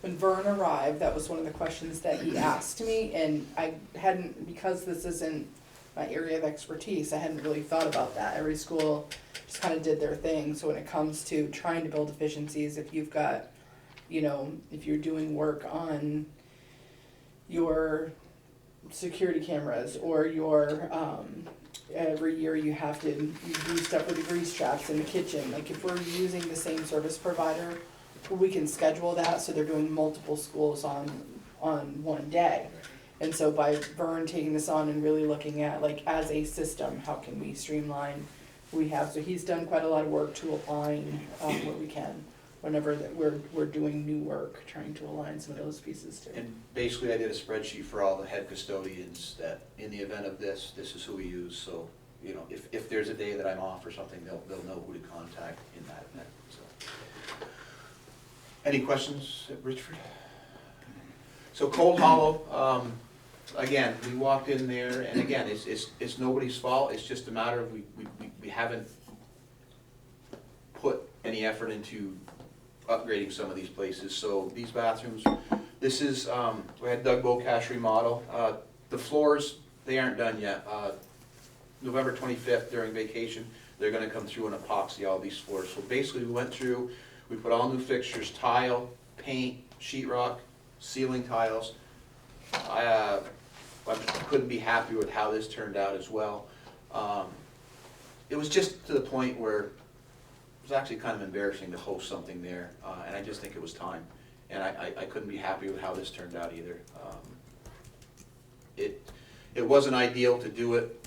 Vern arrived, that was one of the questions that he asked me, and I hadn't, because this isn't my area of expertise, I hadn't really thought about that. Every school just kind of did their thing. So when it comes to trying to build efficiencies, if you've got, if you're doing work on your security cameras, or your, every year you do stuff with the grease traps in the kitchen. Like, if we're using the same service provider, we can schedule that so they're doing multiple schools on one day. And so by Vern taking this on and really looking at, like, as a system, how can we streamline what we have? So he's done quite a lot of work to align what we can whenever that we're doing new work, trying to align some of those pieces too. And basically, I did a spreadsheet for all the head custodians that in the event of this is who we use. So, if there's a day that I'm off or something, they'll know who to contact in that event. So, any questions at Richford? So Cold Hollow, again, we walked in there, and again, it's nobody's fault. It's just a matter of we haven't put any effort into upgrading some of these places. So these bathrooms, this is, we had Doug Bocash remodel. The floors, they aren't done yet. November 25th during vacation, they're gonna come through and epoxy all these floors. So basically we went through, we put all new fixtures, tile, paint, sheetrock, ceiling tiles. I couldn't be happier with how this turned out as well. It was just to the point where it was actually kind of embarrassing to host something there, and I just think it was time. And I couldn't be happy with how this turned out either. It wasn't ideal to do it.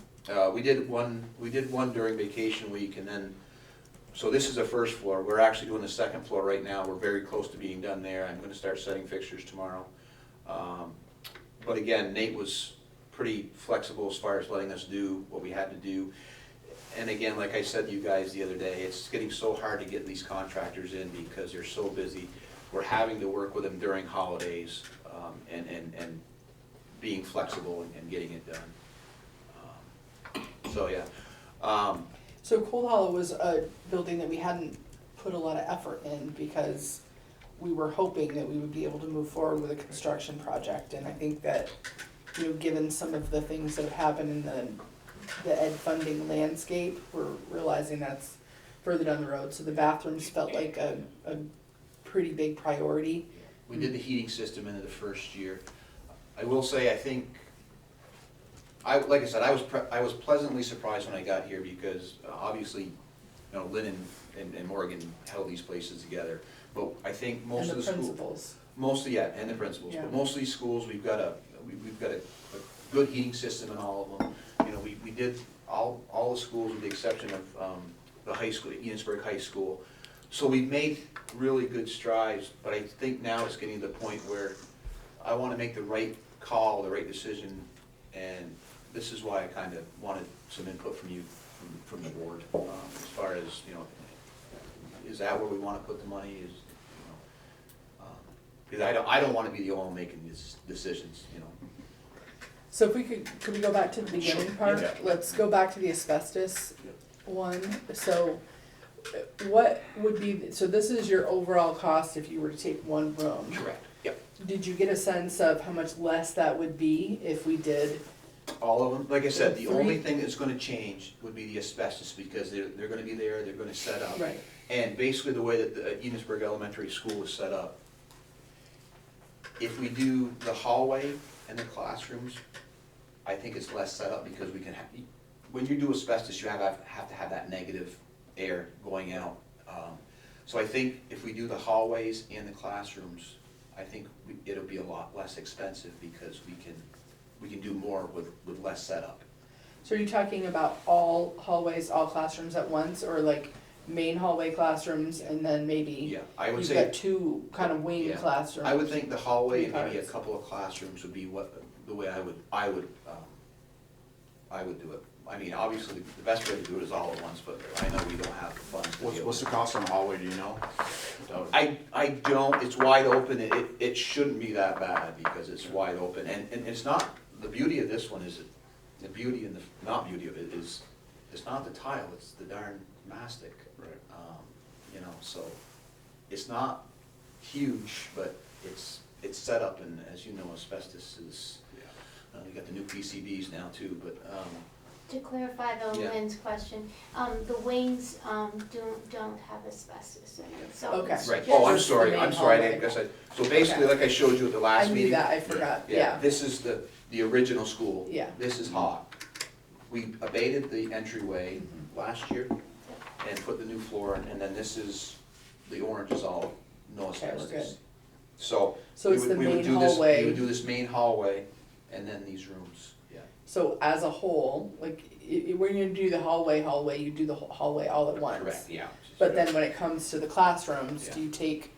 We did one during vacation week, and then, so this is the first floor. We're actually doing the second floor right now. We're very close to being done there. I'm gonna start setting fixtures tomorrow. But again, Nate was pretty flexible as far as letting us do what we had to do. And again, like I said to you guys the other day, it's getting so hard to get these contractors in because they're so busy. We're having to work with them during holidays, and being flexible and getting it done. So yeah. So Cold Hollow was a building that we hadn't put a lot of effort in because we were hoping that we would be able to move forward with a construction project. And I think that, given some of the things that have happened in the ed funding landscape, we're realizing that's further down the road. So the bathrooms felt like a pretty big priority. We did the heating system into the first year. I will say, I think, like I said, I was pleasantly surprised when I got here because obviously, Lynn and Morgan held these places together. But I think most of the schools, principals. Mostly, yeah, and the principals. Yeah. But most of these schools, we've got a good heating system in all of them. We did all the schools with the exception of the high school, Enosburg High School. So we've made really good strides, but I think now it's getting to the point where I want to make the right call, the right decision, and this is why I kind of wanted some input from you, from the board, as far as, is that where we wanna put the money, is, because I don't wanna be the one making these decisions, you know. So if we could we go back to the beginning part? Yeah. Let's go back to the asbestos one. So what would be, so this is your overall cost if you were to take one room. Correct. Yep. Did you get a sense of how much less that would be if we did? All of them, like I said, the Three. only thing that's gonna change would be the asbestos, because they're gonna be there, they're gonna set up. Right. And basically, the way that the Enosburg Elementary School is set up, if we do the hallway and the classrooms, I think it's less set up, because we can have, when you do asbestos, you have to have that negative air going out. So I think if we do the hallways and the classrooms, I think it'll be a lot less expensive, because we can do more with less setup. So are you talking about all hallways, all classrooms at once, or like main hallway classrooms and then maybe Yeah, I would you've say. got two kind of wing Yeah. classrooms? I would think the hallway and Three maybe a parts. couple of classrooms would be the way I would do it. I mean, obviously, the best way to do it is all at once, but I know we don't have the funds to be able What's the to. cost on the hallway, do you know? I don't, it's wide open, it shouldn't be that bad, because it's wide open, and it's not, the beauty of this one is, the beauty and the not beauty of it is, it's not the tile, it's the darn mastic. Right. You know, so, it's not huge, but it's set up, and as you know, asbestos is, you got the new PCBs now too, but, To clarify though, Yeah. Lynn's question, the wings, don't have asbestos in it, so. Okay. it's right, just- oh, I'm Just the sorry, main I'm sorry, I hallway. didn't, guess so basically, like I showed you at the I last knew meeting. that, I forgot, yeah. This is the original school. Yeah. This is hot. We abated the entryway last year and put the new floor in, and then this is, the orange is all no Okay, we're asbestos. good. So. So we it's would- the we would main do this- hallway. We would do this main hallway and then these rooms, yeah. So as a whole, like, when you do the hallway, you do the hallway all at once. Correct, yeah. But then when it comes to the classrooms, do Yeah. you take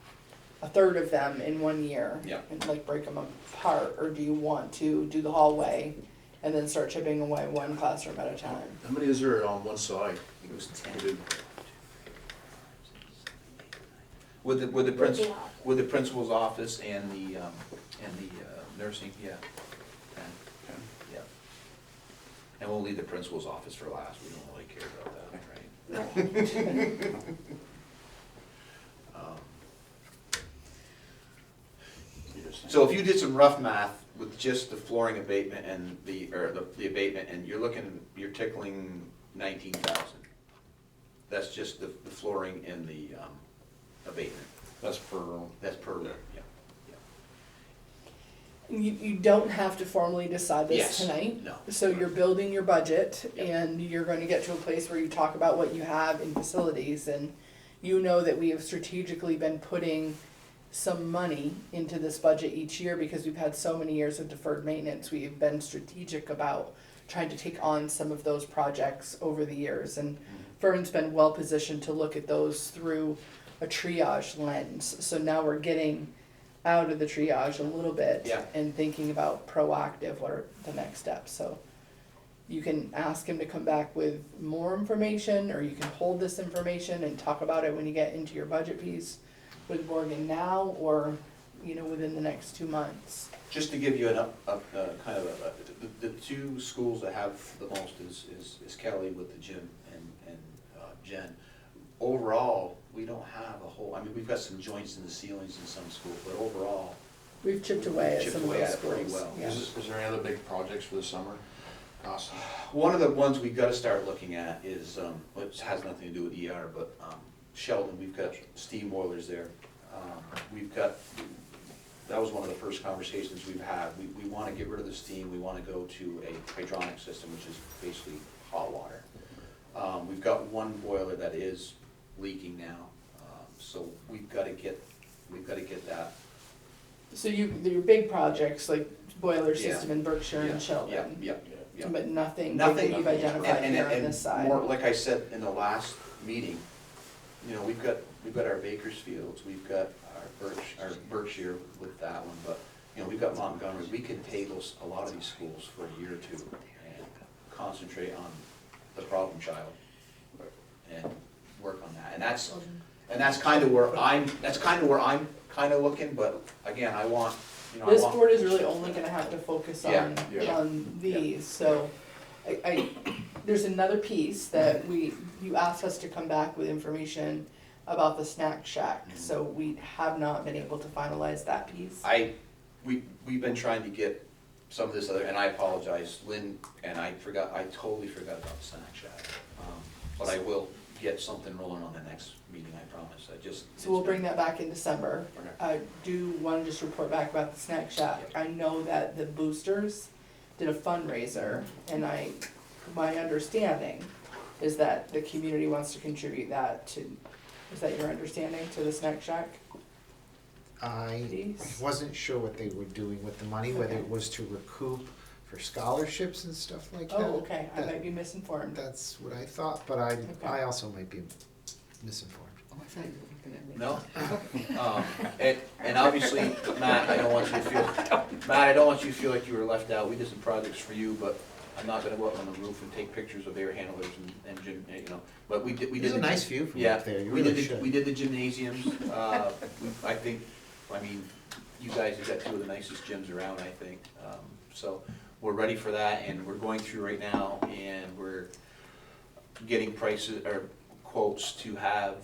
a third of them in one year? Yeah. And like break them apart, or do you want to do the hallway and then start chipping away one classroom at a time? How many is there on one side? I think it was 10. Did- With the With the office. with the principal's office and the nursing, yeah. 10. Yeah. And we'll leave the principal's office for last, we don't really care about that, right? So if you did some rough math with just the flooring abatement and the abatement, and you're tickling 19,000. That's just the flooring and the abatement, That's per room. that's per room, Yeah. yeah. You don't have to formally decide this Yes. tonight. No. So you're building your budget Yep. and you're going to get to a place where you talk about what you have in facilities, and you know that we have strategically been putting some money into this budget each year because we've had so many years of deferred maintenance. We've been strategic about trying to take on some of those projects over the years, and Vern's been well positioned to look at those through a triage lens. So now we're getting out of the triage a little bit Yeah. and thinking about proactive, what are the next steps. So you can ask him to come back with more information, or you can hold this information and talk about it when you get into your budget piece with Morgan now, or, within the next 2 months. Just to give you kind of the two schools that have the most is Kelly with the gym and Jen. Overall, we don't have a whole, I mean, we've got some joints in the ceilings in some schools, but overall, We've chipped away at Chipped some of away those at it pretty schools. well. Yeah. Is there any other big projects for the summer? Awesome. one of the ones we've gotta start looking at is, which has nothing to do with ER, but Sheldon, we've got steam boilers there. That was one of the first conversations we've had. We wanna get rid of the steam, we wanna go to a hydronic system, which is basically hot water. We've got one boiler that is leaking now, so we've gotta get that. So your big projects, like boiler Yeah. system in Berkshire Yeah, and Sheldon. Yeah. But nothing big Nothing. that you've identified here on this side. More, like I said in the last meeting, we've got our Bakersfields, we've got our Berkshire with that one, but, we've got Montgomery. We can pay a lot of these schools for a year or two and concentrate on the problem child and work on that. And And that's kind of where I'm kind of looking, but again, I want, you know, I This want. board is really only gonna have to focus Yeah, on, yeah. on these, so there's another piece that you asked us to come back with information about the snack shack, so we have not been able to finalize that piece. We've been trying to get some of this other, and I apologize, Lynn, and I totally forgot about the snack shack. But I will get something rolling on the next meeting, I promise, So we'll bring that back in December. I do wanna just report back about the snack shack. I know that the boosters did a fundraiser, and my understanding is that the community wants to contribute that to, is that your understanding, to the snack shack? I Piece? wasn't sure what they were doing with the money, whether it was to recoup for scholarships and stuff like that. Oh, okay, I That- might be misinformed. That's what I thought, but I also might be misinformed. No? And obviously, Matt, I don't want you to feel like you were left out. We did some projects for you, but I'm not gonna go up on the roof and take pictures of air handlers and gym, you know, but we did. There's a nice view from Yeah, up there, you we really did should. we did the gymnasiums. I mean, you guys have got two of the nicest gyms around, I think. So we're ready for that, and we're going through right now, and we're getting prices or quotes to have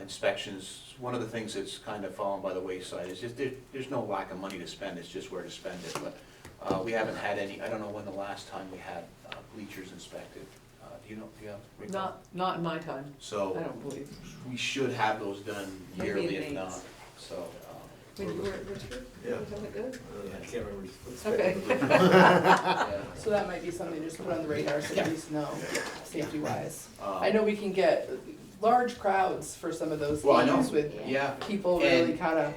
inspections. One of the things that's kind of fallen by the wayside is just there's no lack of money to spend, it's just where to spend it. But we haven't had any, I don't know when the last time we had bleachers inspected. Do you know, do you have? recall? Not in my time, So I don't believe. we should have those done Maybe yearly in if not, May. so. When you were at Richford? Yeah. Was that good? I can't remember. Okay. Yeah. So that might be something to just put on the radar, so Yeah. police know, safety wise. Um, I know we can get large crowds for some of those Well, I know, games with yeah. people really And- kinda,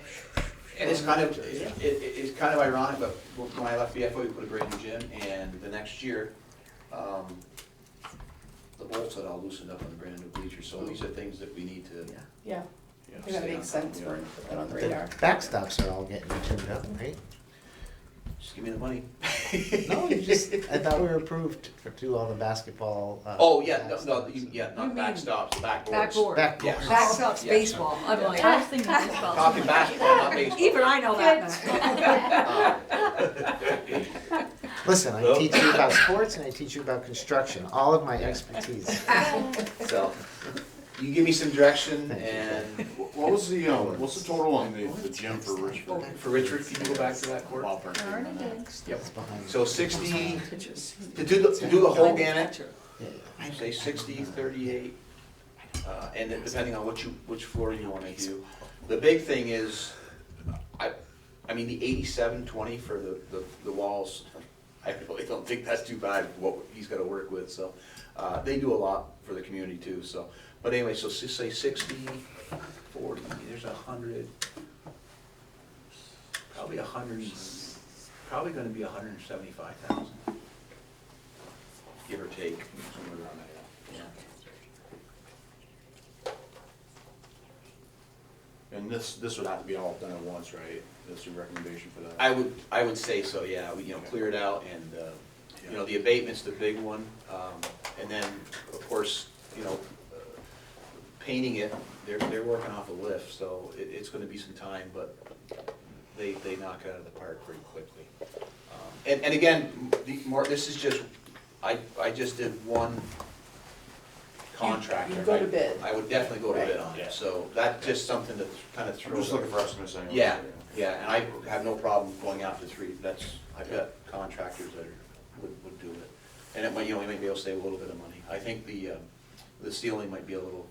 And it's kind of, it's kind of ironic, but when I left BFO, we put a brand new gym, and the next year, the bolts had all loosened up on the brand new bleachers, so these are things that we need to. yeah, you know, I think that stay makes on top of. sense for, put that on the The radar. backstops are all getting tuned up, right? Just give me the money. No, you just, I thought we were approved to do all the basketball. Oh, yeah, no, backstops. not You mean backstops, backboards. Backboard. Backboards. Yes. Backstop's Yeah. baseball, I'm like, I was thinking baseball. Talking basketball, not baseball. even I know that now. Listen, I teach you about sports and I teach you about construction, all of my expertise. So, you give me some direction, Thank you. and What's the total on the gym for Richford? for Richard, can you go back to that court? Ballpark figure on that? Yep. It's behind. So 60, to do the whole gamut, Yeah, I say 60, 38, and then depending on which floor you wanna do. The big thing is, I mean, the 87-20 for the walls, I really don't think that's too bad, what he's gotta work with, so. They do a lot for the community too, so. But anyway, so say 60, 40, there's 100, probably gonna be 175,000. Give or take, somewhere around that, yeah. And this would have to be all done at once, right? That's your recommendation for that? I would say so, yeah, we, clear it out and, the abatement's the big one. And then, of course, painting it, they're working off a lift, so it's gonna be some time, but they knock it out of the park pretty quickly. And again, this is just, I just did one contractor. You go to bid. I would definitely go to bid on Right. it, so that's just something to kind of I'm throw. just looking for estimates anyway. Yeah, yeah, and I have no problem going out to three, I've got contractors that would do it. And it might, we might be able to save a little bit of money. I think the ceiling might be a little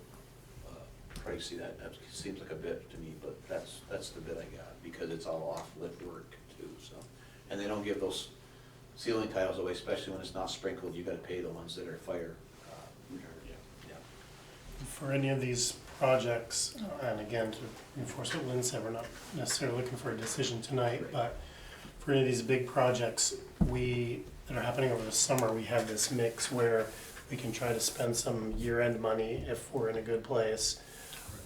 pricey, that seems like a bit to me, but that's the bit I got, because it's all off-lift work too, so. And they don't give those ceiling tiles away, especially when it's not sprinkled, you gotta pay the ones that are fire retardant. Yeah. For any of these projects, and again, to reinforce what Lynn said, we're not necessarily looking for a decision tonight, but for any of these big projects, that are happening over the summer, we have this mix where we can try to spend some year-end money if we're in a good place.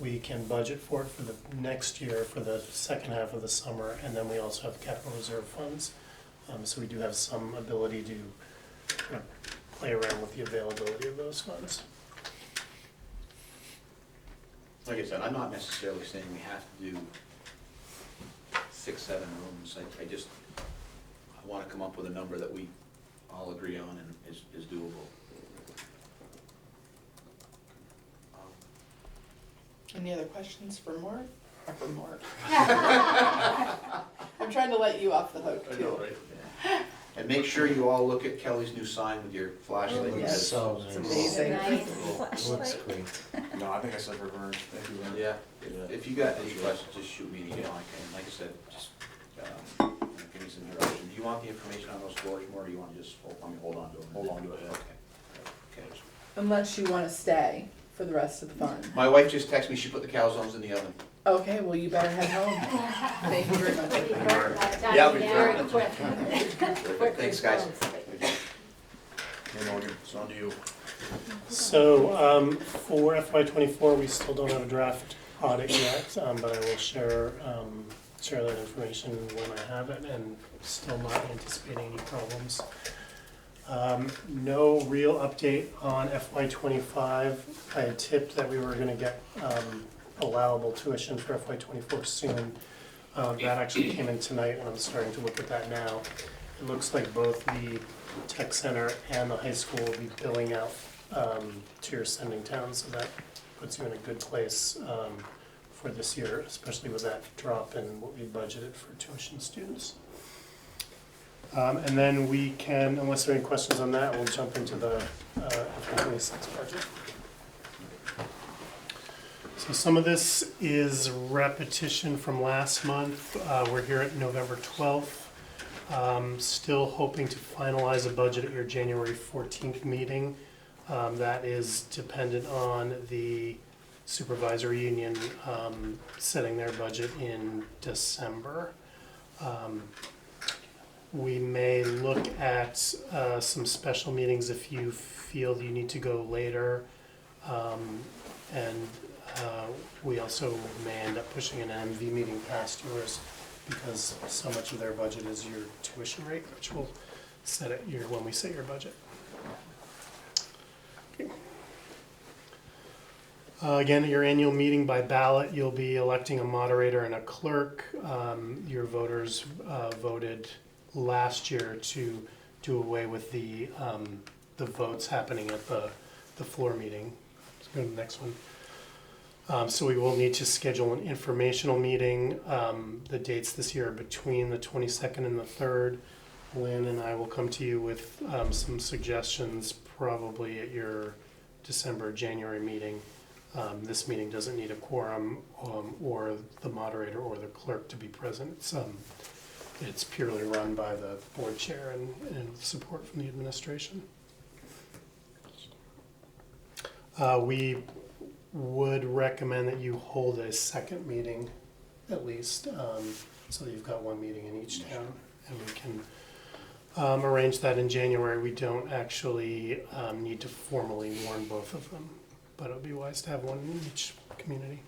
We can budget for it for the next year, for the second half of the summer, and then we also have capital reserve funds. So we do have some ability to kind of play around with the availability of those funds. Like I said, I'm not necessarily saying we have to do 6, 7 rooms. I wanna come up with a number that we all agree on and is doable. Any other questions for Mort? Or for Mort? I'm trying to let you off the hook I too. know, right? And make sure you all look at Kelly's new sign with your flashlight. It looks because- so It's nice. amazing. It looks great. No, I think I said for Vern, thank you, Vern. Yeah, if you got any questions, just shoot me an email, like I said, just, give me some direction. Do you want the information on those floors more, or do you wanna just, hold on to them? Hold on to it, yeah. Okay. Unless you wanna stay for the rest of the fun. My wife just texted me, she put the calzones in the oven. Okay, well, you better head home. Thank you very much. Yeah, we Very do. quick. Quick Thanks, guys. response. Hey Morgan, it's on to you. So, for FY '24, we still don't have a draft audit yet, but I will share that information when I have it, and still not anticipating any problems. No real update on FY '25. I had tipped that we were gonna get allowable tuition for FY '24 soon. That actually came in tonight, and I'm starting to look at that now. It looks like both the tech center and the high school will be billing out to your sending town, so that puts you in a good place for this year, especially with that drop in what we budgeted for tuition students. And then we can, unless there are any questions on that, we'll jump into the FY '26 budget. So some of this is repetition from last month. We're here at November 12th. Still hoping to finalize a budget at your January 14th meeting. That is dependent on the supervisory union setting their budget in December. We may look at some special meetings if you feel you need to go later. And we also may end up pushing an MV meeting past yours because so much of their budget is your tuition rate, which will set it when we set your budget. Okay. Again, at your annual meeting by ballot, you'll be electing a moderator and a clerk. Your voters voted last year to do away with the votes happening at the floor meeting. Let's go to the next one. So we will need to schedule an informational meeting. The dates this year are between the 22nd and the 3rd. Lynn and I will come to you with some suggestions probably at your December, January meeting. This meeting doesn't need a quorum or the moderator or the clerk to be present. It's purely run by the board chair and support from the administration. We would recommend that you hold a second meeting at least, so that you've got one meeting in each town, and we can arrange that in January. We don't actually need to formally warn both of them, but it would be wise to have one in each community.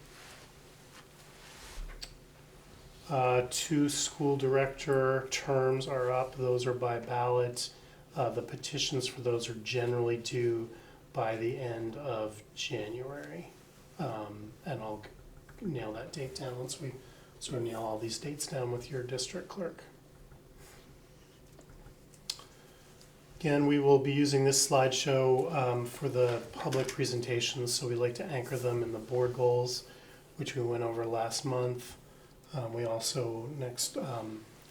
2 school director terms are up. Those are by ballot. The petitions for those are generally due by the end of January. And I'll nail that date down once we sort of nail all these dates down with your district clerk. Again, we will be using this slideshow for the public presentations, so we like to anchor them in the board goals, which we went over last month. We also next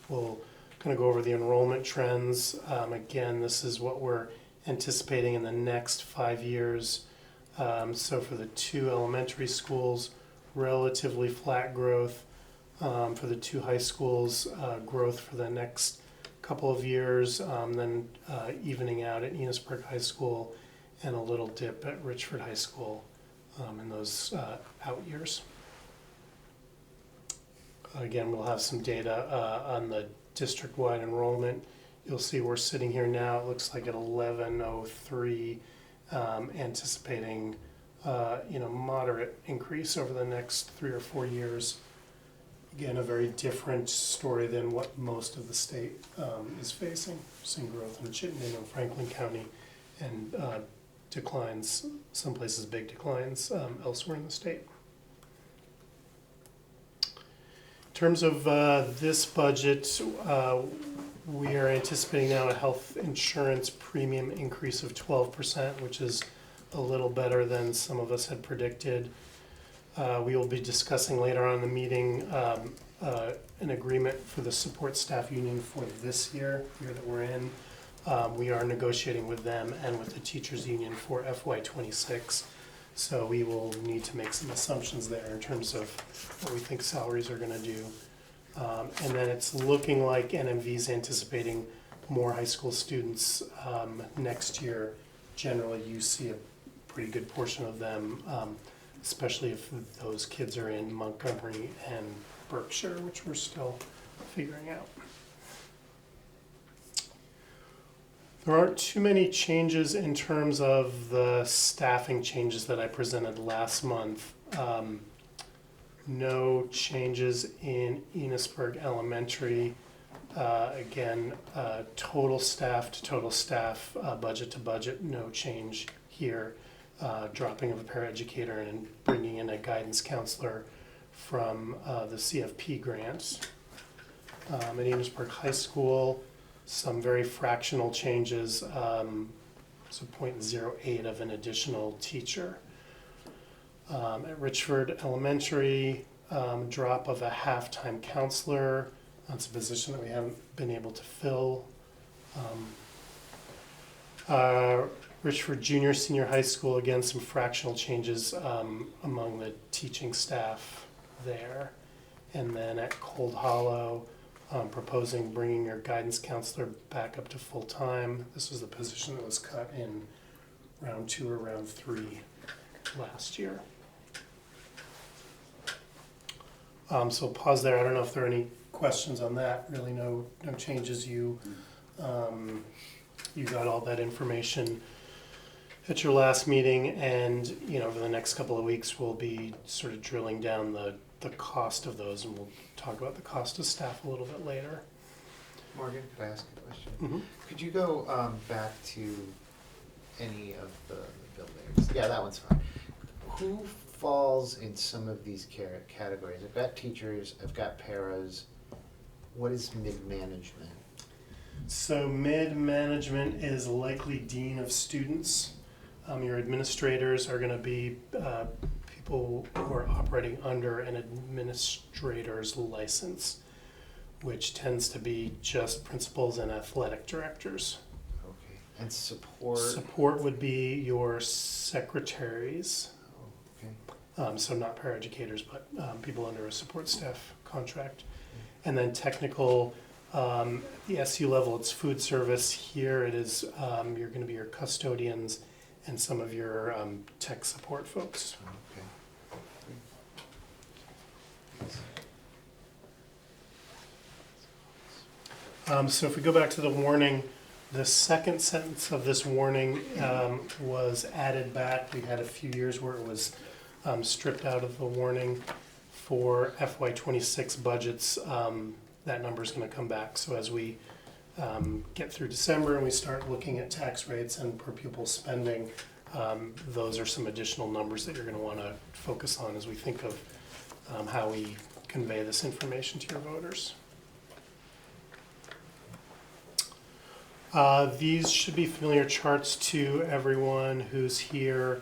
will kind of go over the enrollment trends. Again, this is what we're anticipating in the next 5 years. So for the 2 elementary schools, relatively flat growth. For the 2 high schools, growth for the next couple of years, then evening out at Enosburg High School and a little dip at Richford High School in those out years. Again, we'll have some data on the district-wide enrollment. You'll see we're sitting here now, it looks like at 1103, anticipating moderate increase over the next 3 or 4 years. Again, a very different story than what most of the state is facing. Seeing growth in Chittenden and Franklin County and declines, some places big declines elsewhere in the state. terms of this budget, we are anticipating now a health insurance premium increase of 12%, which is a little better than some of us had predicted. We will be discussing later on in the meeting an agreement for the support staff union for this year that we're in. We are negotiating with them and with the teachers union for FY26. So we will need to make some assumptions there in terms of what we think salaries are gonna do. And then it's looking like NMV is anticipating more high school students next year. Generally, you see a pretty good portion of them, especially if those kids are in Montgomery and Berkshire, which we're still figuring out. There aren't too many changes in terms of the staffing changes that I presented last month. No changes in Enosburg Elementary. Again, total staff to total staff, budget to budget, no change here. Dropping of a paraeducator and bringing in a guidance counselor from the CFP grants. At Enosburg High School, some very fractional changes, so 0.08 of an additional teacher. At Richford Elementary, drop of a half-time counselor. That's a position that we haven't been able to fill. Richford Junior Senior High School, again, some fractional changes among the teaching staff there. And then at Cold Hollow, proposing bringing your guidance counselor back up to full-time. This was the position that was cut in round 2 or round 3 last year. So pause there. I don't know if there are any questions on that. Really no changes. You got all that information at your last meeting, and over the next couple of weeks we'll be sort of drilling down the cost of those, and we'll talk about the cost of staff a little bit later. Morgan, could I ask a question? Mm-hmm. Could you go back to any of the buildings? Yeah, that one's fine. Who falls in some of these categories? I've got teachers, I've got paras. What is mid-management? So mid-management is likely dean of students. Your administrators are going to be people who are operating under an administrator's license, which tends to be just principals and athletic directors. Okay. And support? Support would be your secretaries. Oh, okay. So not paraeducators, but people under a support staff contract. And then technical, the SU level, it's food service. Here it is, you're going to be your custodians and some of your tech support folks. Okay. So if we go back to the warning, the second sentence of this warning was added back. We had a few years where it was stripped out of the warning. For FY26 budgets, that number is going to come back. So as we get through December and we start looking at tax rates and per pupil spending, those are some additional numbers that you're going to want to focus on as we think of how we convey this information to your voters. These should be familiar charts to everyone who's here.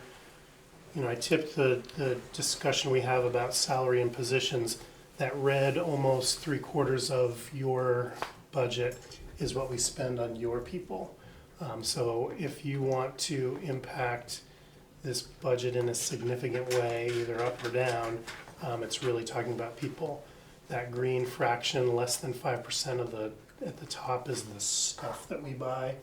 I tipped the discussion we have about salary and positions. That red, almost 3/4 of your budget is what we spend on your people. So if you want to impact this budget in a significant way, either up or down, it's really talking about people. That green fraction, less than 5% of at the top is the stuff that we buy.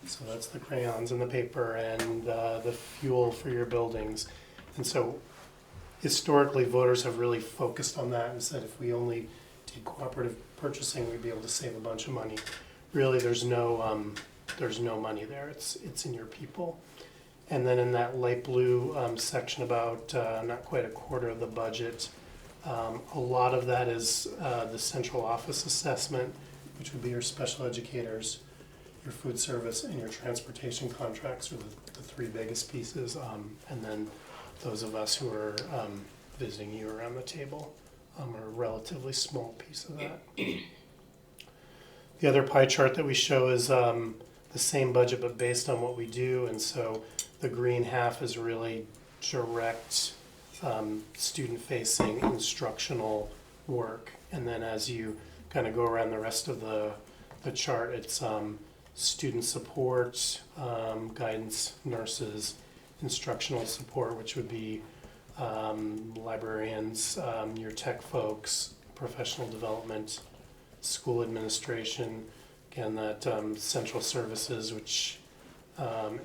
So that's the crayons and the paper and the fuel for your buildings. And so historically, voters have really focused on that and said if we only did cooperative purchasing, we'd be able to save a bunch of money. Really, there's no money there. It's in your people. And then in that light blue section, about not quite 1/4 of the budget, a lot of that is the central office assessment, which would be your special educators, your food service, and your transportation contracts are the 3 biggest pieces. And then those of us who are visiting you around the table are a relatively small piece of that. The other pie chart that we show is the same budget but based on what we do, and so the green half is really direct student-facing instructional work, and then as you kind of go around the rest of the chart, it's student support, guidance, nurses, instructional support, which would be librarians, your tech folks, professional development, school administration, again, that central services, which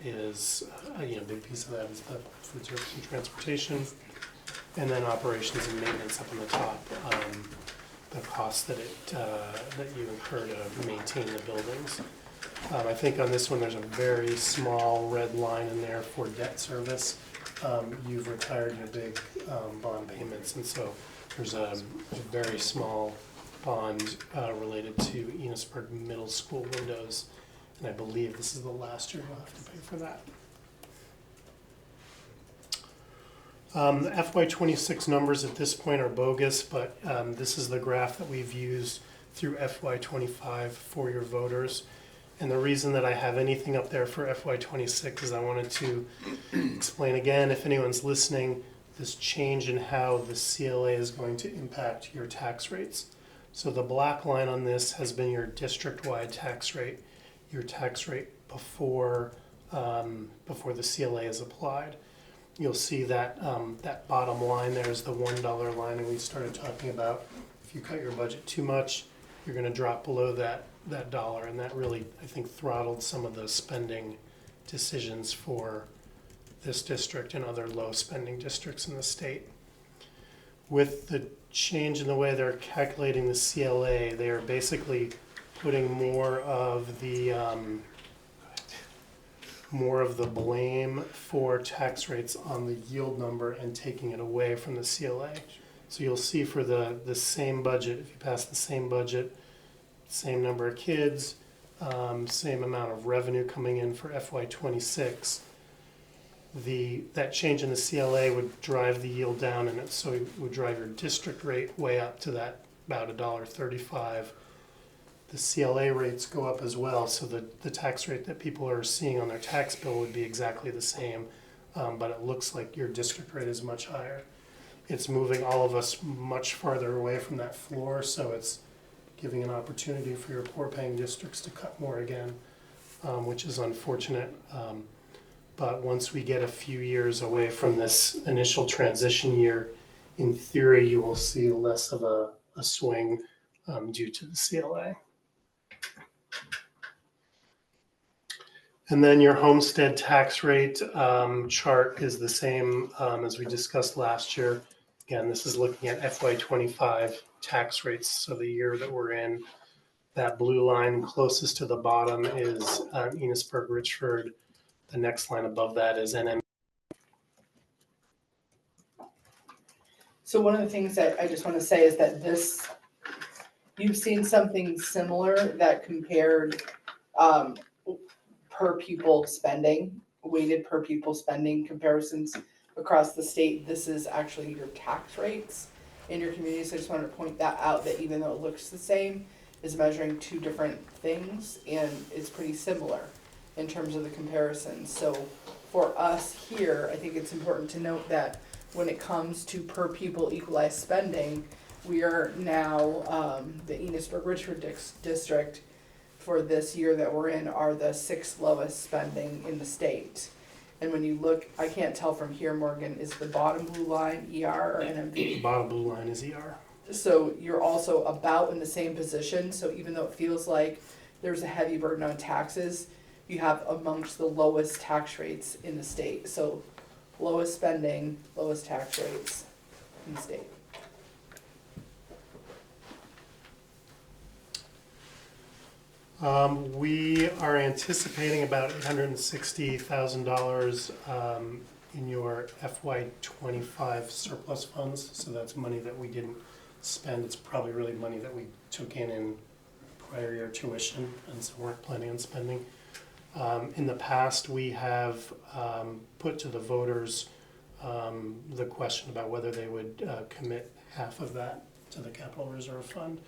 is a big piece of that is the food service and transportation, and then operations and maintenance up on the top, the costs that you incur to maintain the buildings. I think on this one there's a very small red line in there for debt service. You've retired your big bond payments, and so there's a very small bond related to Enosburg Middle School windows, and I believe this is the last year you'll have to pay for that. The FY26 numbers at this point are bogus, but this is the graph that we've used through FY25 for your voters. And the reason that I have anything up there for FY26 is I wanted to explain again, if anyone's listening, this change in how the CLA is going to impact your tax rates. So the black line on this has been your district-wide tax rate, your tax rate before the CLA is applied. You'll see that that bottom line there is the $1 line, and we started talking about if you cut your budget too much, you're going to drop below that dollar, and that really, I think, throttled some of the spending decisions for this district and other low spending districts in the state. With the change in the way they're calculating the CLA, they are basically putting more of the blame for tax rates on the yield number and taking it away from the CLA. So you'll see for the same budget, if you pass the same budget, same number of kids, same amount of revenue coming in for FY26, that change in the CLA would drive the yield down, and so it would drive your district rate way up to that about $1.35. The CLA rates go up as well, so the tax rate that people are seeing on their tax bill would be exactly the same, but it looks like your district rate is much higher. It's moving all of us much farther away from that floor, so it's giving an opportunity for your poor paying districts to cut more again, which is unfortunate. But once we get a few years away from this initial transition year, in theory, you will see less of a swing due to the CLA. And then your homestead tax rate chart is the same as we discussed last year. Again, this is looking at FY25 tax rates, so the year that we're in. That blue line closest to the bottom is Enosburg-Richford. The next line above that is NM. So one of the things that I just want to say is that you've seen something similar that compared per pupil spending, weighted per pupil spending comparisons across the state. This is actually your tax rates in your community. So I just wanted to point that out, that even though it looks the same, is measuring two different things and is pretty similar in terms of the comparison. So for us here, I think it's important to note that when it comes to per pupil equalized spending, we are now, the Enosburg-Richford district for this year that we're in are the 6th lowest spending in the state. And when you look, I can't tell from here, Morgan, is the bottom blue line ER or NMP? The bottom blue line is ER. So you're also about in the same position. So even though it feels like there's a heavy burden on taxes, you have amongst the lowest tax rates in the state. So lowest spending, lowest tax rates in the state. We are anticipating about $860,000 in your FY25 surplus funds. So that's money that we didn't spend. It's probably really money that we took in prior year tuition and so weren't planning on spending. In the past, we have put to the voters the question about whether they would commit half of that to the capital reserve fund.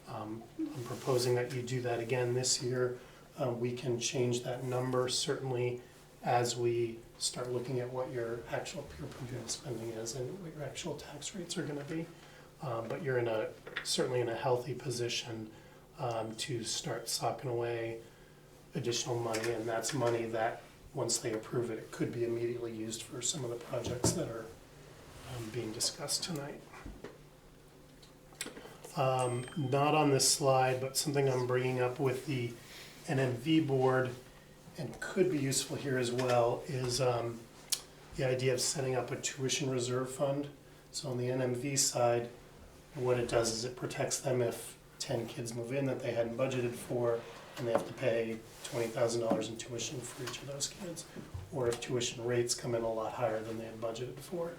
I'm proposing that you do that again this year. We can change that number certainly as we start looking at what your actual pure per unit spending is and what your actual tax rates are gonna be. But you're certainly in a healthy position to start socking away additional money, and that's money that, once they approve it, it could be immediately used for some of the projects that are being discussed tonight. Not on this slide, but something I'm bringing up with the NMV board, and could be useful here as well, is the idea of setting up a tuition reserve fund. So on the NMV side, what it does is it protects them if 10 kids move in that they hadn't budgeted for, and they have to pay $20,000 in tuition for each of those kids, or if tuition rates come in a lot higher than they had budgeted for.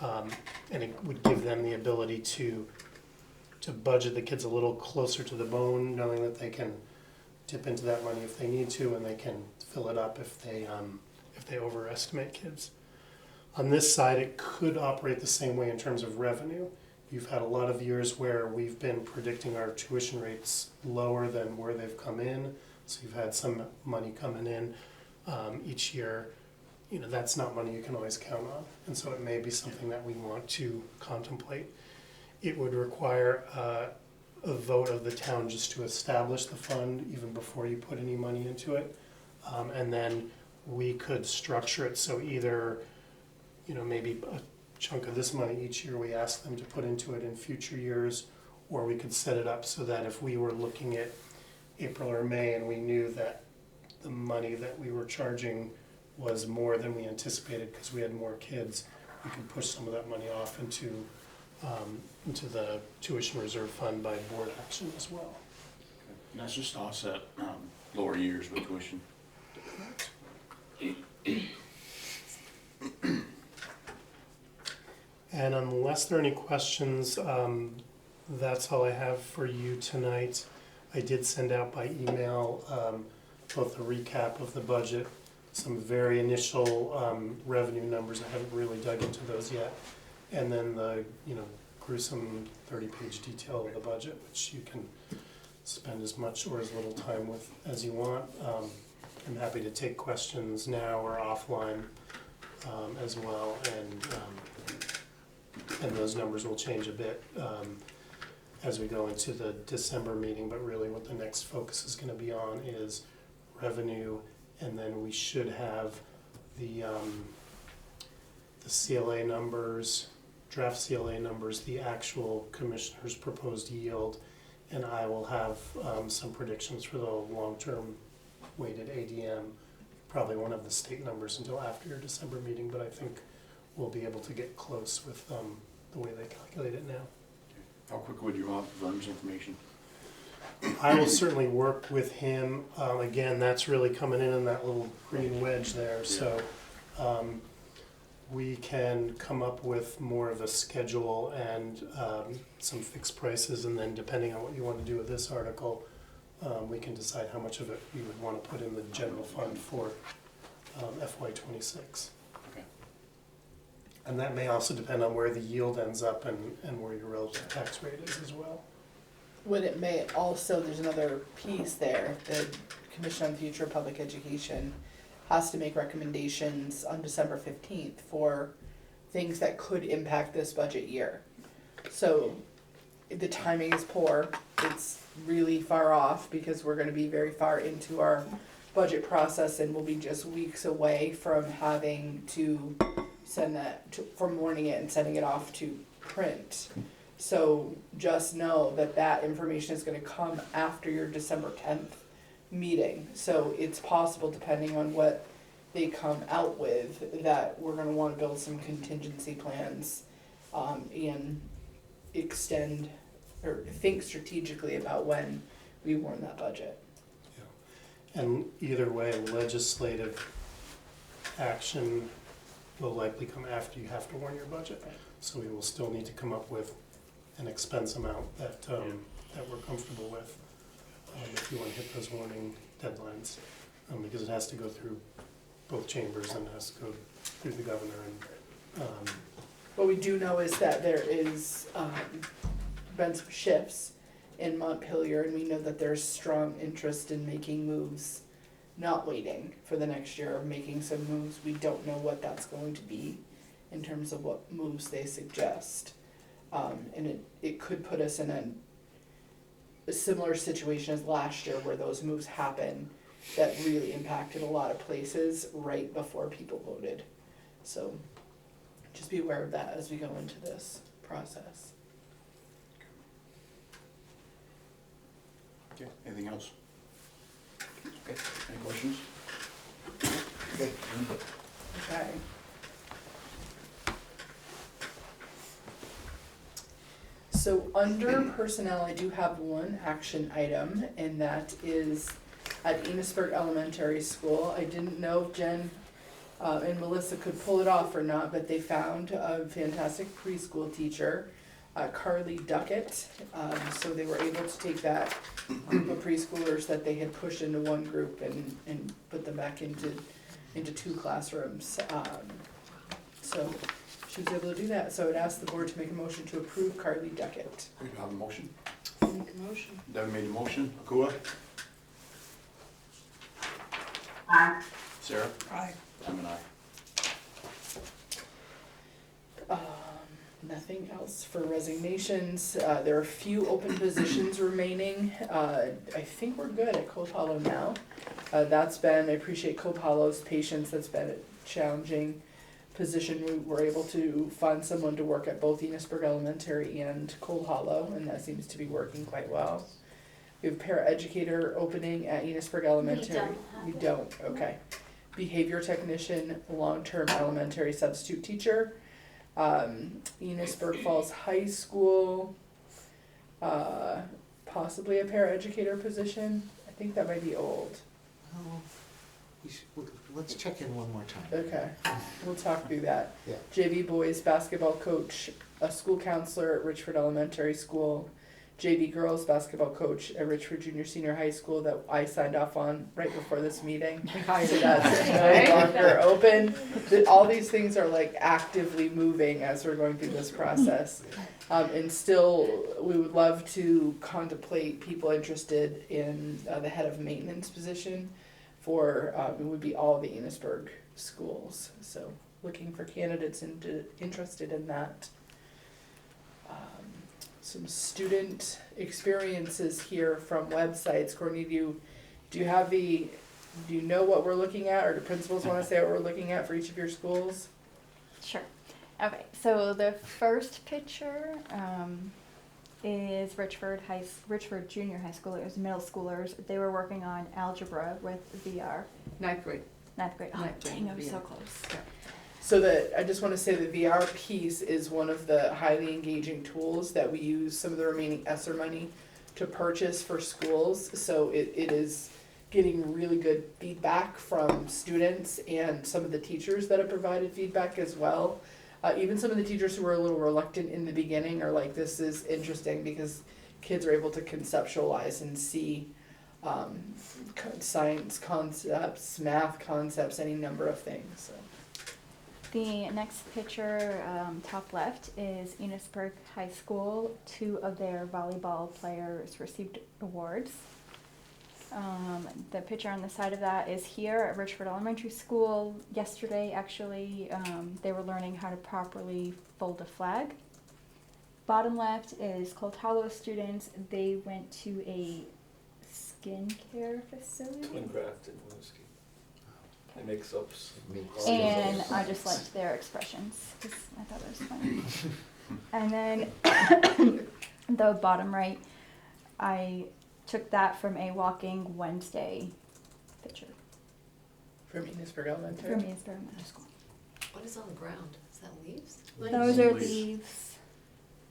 And it would give them the ability to budget the kids a little closer to the bone, knowing that they can dip into that money if they need to, and they can fill it up if they overestimate kids. On this side, it could operate the same way in terms of revenue. You've had a lot of years where we've been predicting our tuition rates lower than where they've come in, so you've had some money coming in each year. You know, that's not money you can always count on, and so it may be something that we want to contemplate. It would require a vote of the town just to establish the fund even before you put any money into it, and then we could structure it so either, you know, maybe a chunk of this money each year we ask them to put into it in future years, or we could set it up so that if we were looking at April or May and we knew that the money that we were charging was more than we anticipated because we had more kids, we can push some of that money off into the tuition reserve fund by board action as well. And that's just to offset lower years with tuition. And unless there are any questions, that's all I have for you tonight. I did send out by email both a recap of the budget, some very initial revenue numbers. I haven't really dug into those yet. And then the gruesome 30-page detail of the budget, which you can spend as much or as little time with as you want. I'm happy to take questions now or offline as well, and those numbers will change a bit as we go into the December meeting, but really what the next focus is going to be on is revenue, and then we should have the CLA numbers, draft CLA numbers, the actual commissioner's proposed yield, and I will have some predictions for the long-term weighted ADM. Probably won't have the state numbers until after your December meeting, but I think we'll be able to get close with the way they calculate it now. How quick would you want Vern's information? I will certainly work with him. Again, that's really coming in that little green wedge there, so we can come up with more of a schedule and some fixed prices, and then depending on what you want to do with this article, we can decide how much of it you would want to put in the general fund for FY26. Okay. And that may also depend on where the yield ends up and where your relative tax rate is as well. What it may also, there's another piece there, the Commission on Future Public Education has to make recommendations on December 15th for things that could impact this budget year. So the timing is poor, it's really far off because we're gonna be very far into our budget process and we'll be just weeks away from having to send from warning it and sending it off to print. So just know that information is gonna come after your December 10th meeting. So it's possible, depending on what they come out with, that we're gonna wanna build some contingency plans and extend or think strategically about when we warn that budget. Yeah. And either way, legislative action will likely come after you have to warn your budget. Right. So we will still need to come up with an expense amount that that we're comfortable with if you want to hit those warning deadlines, because it has to go through both chambers and has to go through the governor. And what we do know is that there is been some shifts in Montpelier, and we know that there's strong interest in making moves, not waiting for the next year, or making some moves. We don't know what that's going to be in terms of what moves they suggest. And it could put us in a similar situation as last year, where those moves happen that really impacted a lot of places right before people voted. So just be aware of that as we go into this process. Okay, anything else? Okay, any questions? Okay. Okay. So under personnel, I do have one action item, and that is at Enosburg Elementary School. I didn't know if Jen and Melissa could pull it off or not, but they found a fantastic preschool teacher, Carly Duckett. So they were able to take that group of preschoolers that they had pushed into one group and put them back into 2 classrooms. So she was able to do that. So I would ask the board to make a motion to approve Carly Duckett. We have a motion. Make a motion. Devin made a motion. Akua? Aye. Sarah? Aye. I'm an aye. Nothing else for resignations. There are a few open positions remaining. I think we're good at Cope Hollow now. I appreciate Cope Hollow's patience. That's been a challenging position. We were able to find someone to work at both Enosburg Elementary and Cope Hollow, and that seems to be working quite well. We have a paraeducator opening at Enosburg Elementary. We don't, okay. Behavior technician, long-term elementary substitute teacher. Enosburg Falls High School, possibly a paraeducator position. I think that might be old. Oh, let's check in one more time. Okay, we'll talk through that. Yeah. JV boys basketball coach, a school counselor at Richford Elementary School, JV girls basketball coach at Richford Junior Senior High School that I signed off on right before this meeting. So that's no longer open. All these things are like actively moving as we're going through this process. And still, we would love to contemplate people interested in the head of maintenance position for, it would be all the Enosburg schools. So looking for candidates interested in that. Some student experiences here from websites. Courtney, do you know what we're looking at, or do principals want to say what we're looking at for each of your schools? Sure. Okay, so the first picture is Richford Junior High School. It was middle schoolers. They were working on algebra with VR. Ninth grade. Ninth grade. Oh, Ninth grade, dang, I was so VR. close. Yeah. So I just want to say the VR piece is one of the highly engaging tools that we use some of the remaining ESSER money to purchase for schools. So it is getting really good feedback from students and some of the teachers that have provided feedback as well. Even some of the teachers who were a little reluctant in the beginning are like, this is interesting because kids are able to conceptualize and see science concepts, math concepts, any number of things. So. The next picture, top left, is Enosburg High School. 2 of their volleyball players received awards. The picture on the side of that is here at Richford Elementary School. Yesterday, actually, they were learning how to properly fold a flag. Bottom left is Cold Hollow students. They went to a skincare facility. Uncrafted whiskey. They make soaps. And I just liked their expressions because I thought it was funny. And then the bottom right, I took that from a Walking Wednesday picture. From Enosburg Elementary? From Enosburg Elementary School. What is on the ground? Is that leaves? Those are leaves.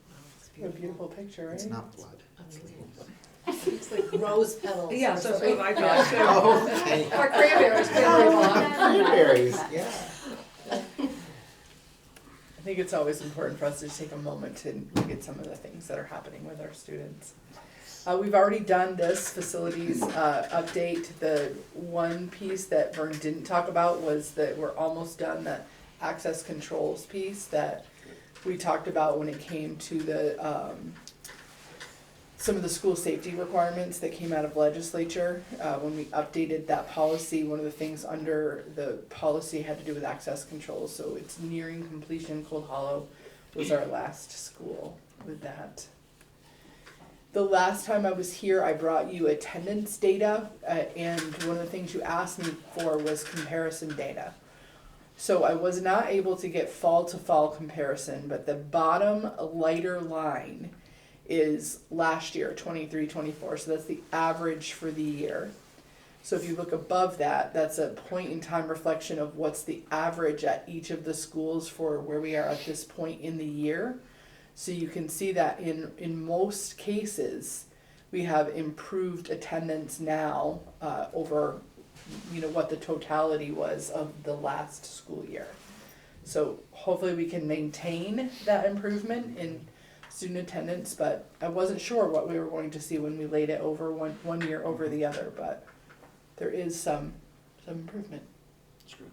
Wow, it's A beautiful picture, right? It's not blood. That's leaves. It's like rose petals. Yeah, or so that's something. what I thought too. Oh, okay. Or cranberries, cranberry bog. Cranberries, yeah. I think it's always important for us to take a moment to look at some of the things that are happening with our students. We've already done this facilities update. The one piece that Vern didn't talk about was that we're almost done the access controls piece that we talked about when it came to the some of the school safety requirements that came out of legislature. When we updated that policy, one of the things under the policy had to do with access control, so it's nearing completion. Cold Hollow was our last school with that. The last time I was here, I brought you attendance data, and one of the things you asked me for was comparison data. So I was not able to get fall to fall comparison, but the bottom lighter line is last year, 23-24, so that's the average for the year. So if you look above that, that's a point in time reflection of what's the average at each of the schools for where we are at this point in the year. So you can see that in most cases, we have improved attendance now over what the totality was of the last school year. So hopefully we can maintain that improvement in student attendance, but I wasn't sure what we were going to see when we laid it over one year over the other, but there is some improvement. That's good.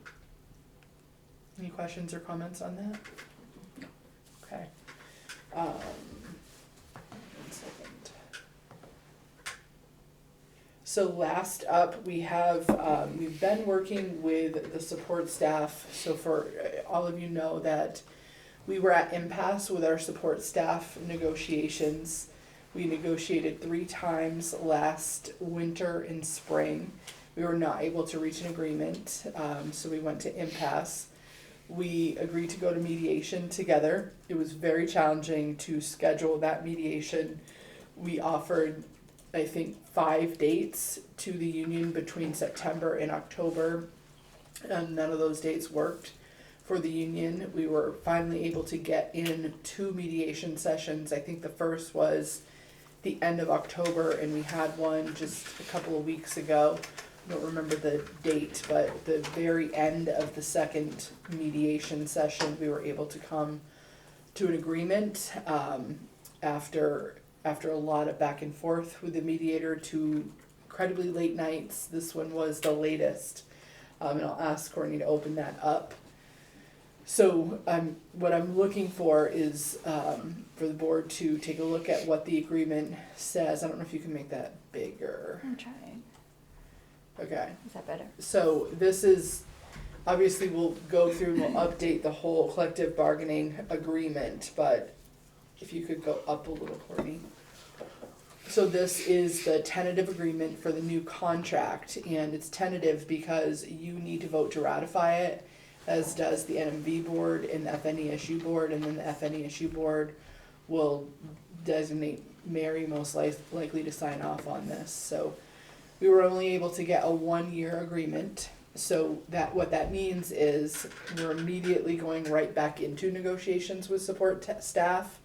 Any questions or comments on that? Okay. 1 second. So last up, we have, we've been working with the support staff. So for all of you know that we were at impasse with our support staff negotiations. We negotiated 3 times last winter and spring. We were not able to reach an agreement, so we went to impasse. We agreed to go to mediation together. It was very challenging to schedule that mediation. We offered, I think, 5 dates to the union between September and October, and none of those dates worked for the union. We were finally able to get in 2 mediation sessions. I think the first was the end of October, and we had one just a couple of weeks ago. I don't remember the date, but the very end of the second mediation session, we were able to come to an agreement after a lot of back and forth with the mediator, 2 incredibly late nights. This one was the latest, and I'll ask Courtney to open that up. So what I'm looking for is for the board to take a look at what the agreement says. I don't know if you can make that bigger. I'm trying. Okay. Is that better? So this is, obviously we'll go through and we'll update the whole collective bargaining agreement, but if you could go up a little, Courtney. So this is the tentative agreement for the new contract, and it's tentative because you need to vote to ratify it, as does the NMV board and the FNESU board, and then the FNESU board will designate Mary most likely to sign off on this. So we were only able to get a 1-year agreement. So that what that means is we're immediately going right back into negotiations with support staff,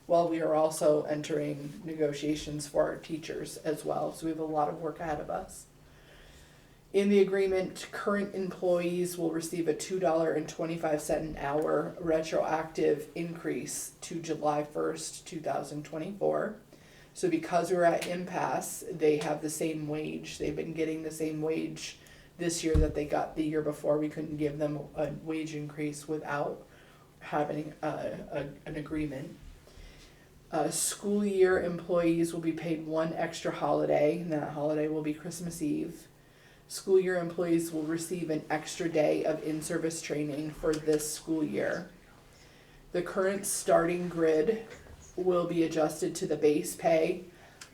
while we are also entering negotiations for our teachers as well. So we have a lot of work ahead of us. In the agreement, current employees will receive a $2.25 an hour retroactive increase to July 1st, 2024. So because we're at impasse, they have the same wage. They've been getting the same wage this year that they got the year before. We couldn't give them a wage increase without having an agreement. School year employees will be paid 1 extra holiday, and that holiday will be Christmas Eve. School year employees will receive an extra day of in-service training for this school year. The current starting grid will be adjusted to the base pay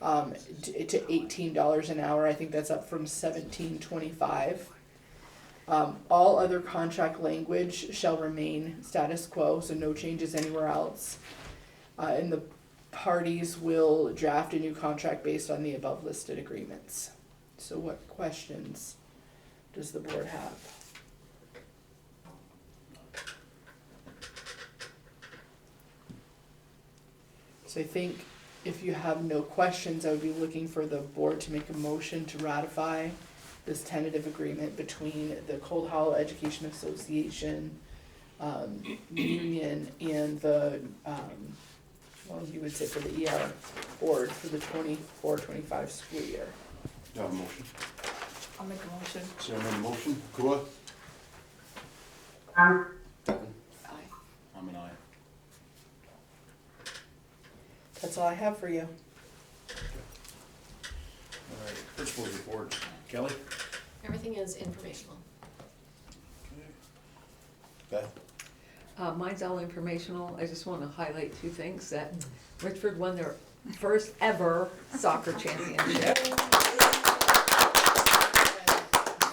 to $18 an hour. I think that's up from $17.25. All other contract language shall remain status quo, so no changes anywhere else. And the parties will draft a new contract based on the above listed agreements. So what questions does the board have? So I think if you have no questions, I would be looking for the board to make a motion to ratify this tentative agreement between the Cold Hollow Education Association union and the, well, you would say for the ER board for the 24-25 school year. Do I have a motion? I'll make a motion. Sarah made a motion. Kua? Aye. Devin? Aye. I'm an aye. That's all I have for you. Principal's report. Kelly? Everything is informational. Beth? Mine's all informational. I just want to highlight two things, that Richford won their first ever soccer championship.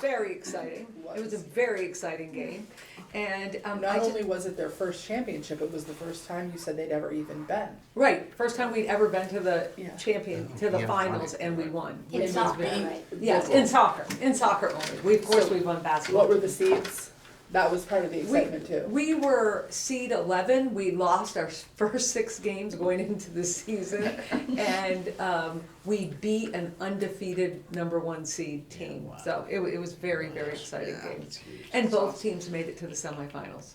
Very exciting. It was a very exciting game. And Not only was it their first championship, it was the first time you said they'd ever even been. right, first time we'd ever been to the Yeah. to the Yeah, finals, fun. and we won. In Which was soccer, very- right? Yes, in soccer only. We, of course, So, we've won basketball. What were the seeds? That was part of the excitement too. We were seed 11. We lost our first 6 games going into the season, and we beat an undefeated #1 seed team. wow. So it was very, very exciting game. That's huge. And both teams made it to the semifinals.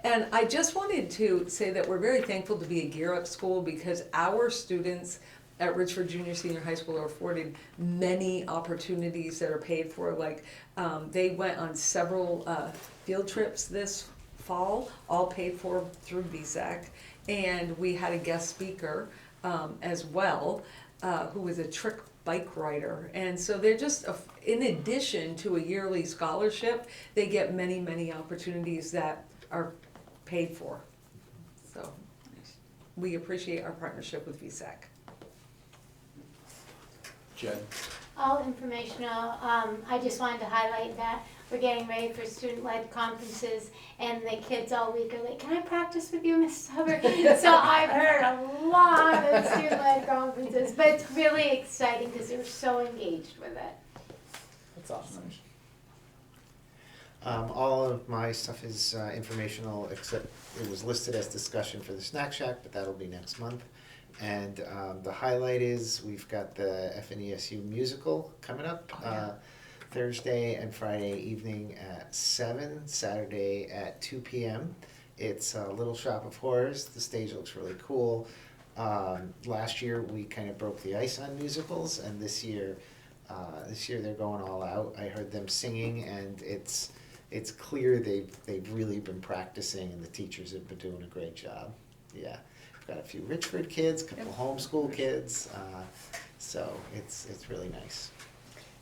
And I just wanted to say that we're very thankful to be a Gear Up school, because our students at Richford Junior Senior High School are afforded many opportunities that are paid for. Like, they went on several field trips this fall, all paid for through VSAC. And we had a guest speaker as well, who was a trick bike rider. And so they're just, in addition to a yearly scholarship, they get many, many opportunities that are paid for. So we appreciate our partnership with VSAC. Jen? All informational. I just wanted to highlight that we're getting ready for student-led conferences, and the kids all week are like, "Can I practice with you, Mrs. Hubbard?" So I've heard a lot of student-led conferences, but it's really exciting because they're so engaged with it. That's awesome. All of my stuff is informational, except it was listed as discussion for the Snack Shack, but that'll be next month. And the highlight is we've got the FNESU musical coming up Thursday and Friday evening at 7, Saturday at 2 p.m. It's a Little Shop of Horrors. The stage looks really cool. Last year we kind of broke the ice on musicals, and this year they're going all out. I heard them singing, and it's clear they've really been practicing, and the teachers have been doing a great job. Yeah. Got a few Richford kids, a couple homeschool kids, so it's really nice.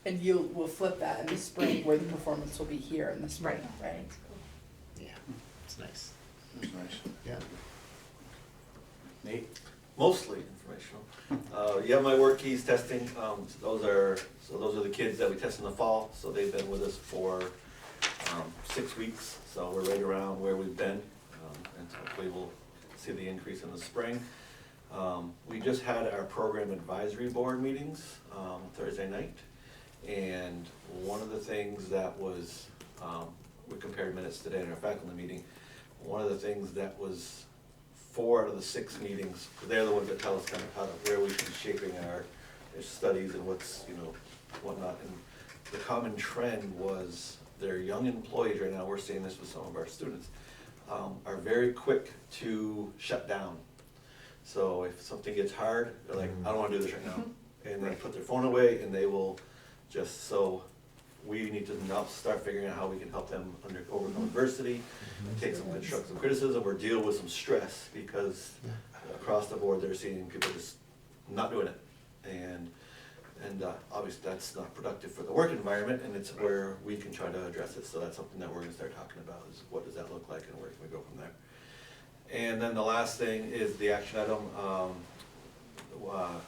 And we'll flip that in the spring, where the performance will be here in the spring, right? Yeah, it's nice. That's nice. Yeah. Nate? Mostly informational. Yeah, my work keys testing, those are the kids that we test in the fall, so they've been with us for 6 weeks, so we're right around where we've been, and hopefully we'll see the increase in the spring. We just had our program advisory board meetings Thursday night, and one of the things that was, we compared minutes today in our faculty meeting, one of the things that was 4 out of the 6 meetings, they're the ones that tell us kind of where we should be shaping our studies and whatnot, and the common trend was their young employees right now, we're seeing this with some of our students, are very quick to shut down. So if something gets hard, they're like, I don't wanna do this right now. And they put their phone away, and they will so we need to now start figuring out how we can help them overcome adversity, take some constructive criticism, or deal with some stress, because across the board, they're seeing people just not doing it. And obviously that's not productive for the work environment, and it's where we can try to address it. So that's something that we're gonna start talking about, is what does that look like and where can we go from there. And then the last thing is the action item.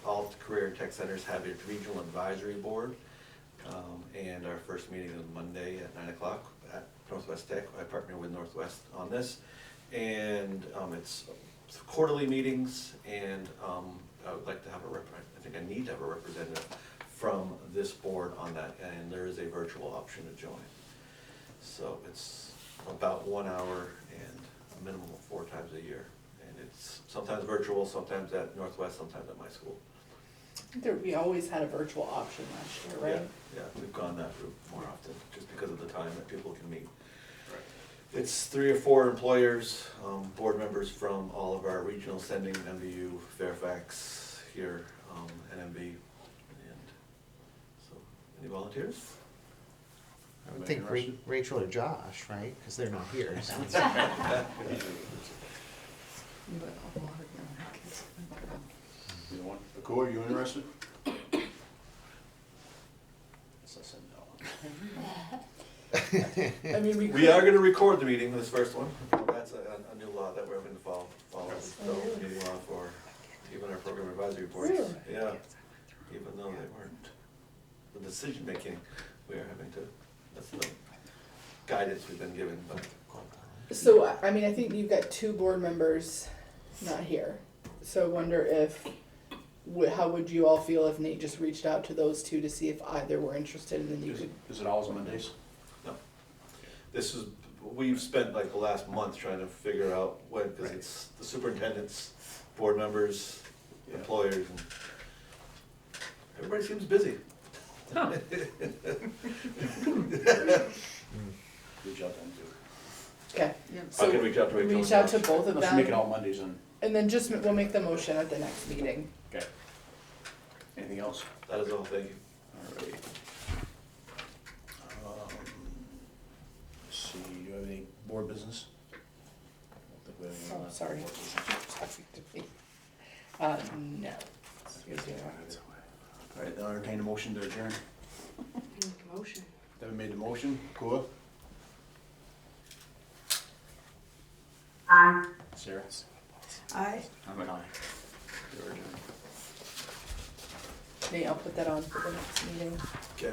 All career and tech centers have a regional advisory board, and our first meeting is Monday at 9 o'clock at Northwest Tech. I partner with Northwest on this, and it's quarterly meetings, and I would like to have I think I need to have a representative from this board on that, and there is a virtual option to join. So it's about 1 hour and a minimum of 4 times a year, and it's sometimes virtual, sometimes at Northwest, sometimes at my school. We always had a virtual option last year, right? Yeah, we've gone that route more often, just because of the time that people can meet. It's 3 or 4 employers, board members from all of our regional sending, MVU, Fairfax, here, NMB, and so, any volunteers? I would think Rachel or Josh, right? Because they're not here. So. Nicole, are you interested? I mean, We are gonna record the meeting, this first one. That's a new law that we're having to follow, the meeting law for even our program advisory reports. Really? Yeah, even though they weren't the decision-making, we are having to, that's the guidance we've been given, but. So, I mean, I think you've got 2 board members not here. So I wonder if, how would you all feel if Nate just reached out to those 2 to see if either were interested, and then you could. Is it always Mondays? No. This is, we've spent like the last month trying to figure out when, because it's the superintendents, board members, employers, and everybody seems busy. Good job, then, too. Okay. I So can reach out to Rachel. reach out to both of Let's make it them, all Mondays and, and then just, we'll make the motion at the next meeting. okay. Anything else? That is all, thank you. Alright. Let's see, do you have any board business? I don't think we have any on Oh, that. sorry. Talking to me. No. Excuse me. Alright, I'll entertain a motion to adjourn. Make a motion. Devin made the motion, Kua, Aye. Sarah? Aye. I'm an aye. We're adjourned. Nate, I'll put that on for the next meeting. Okay.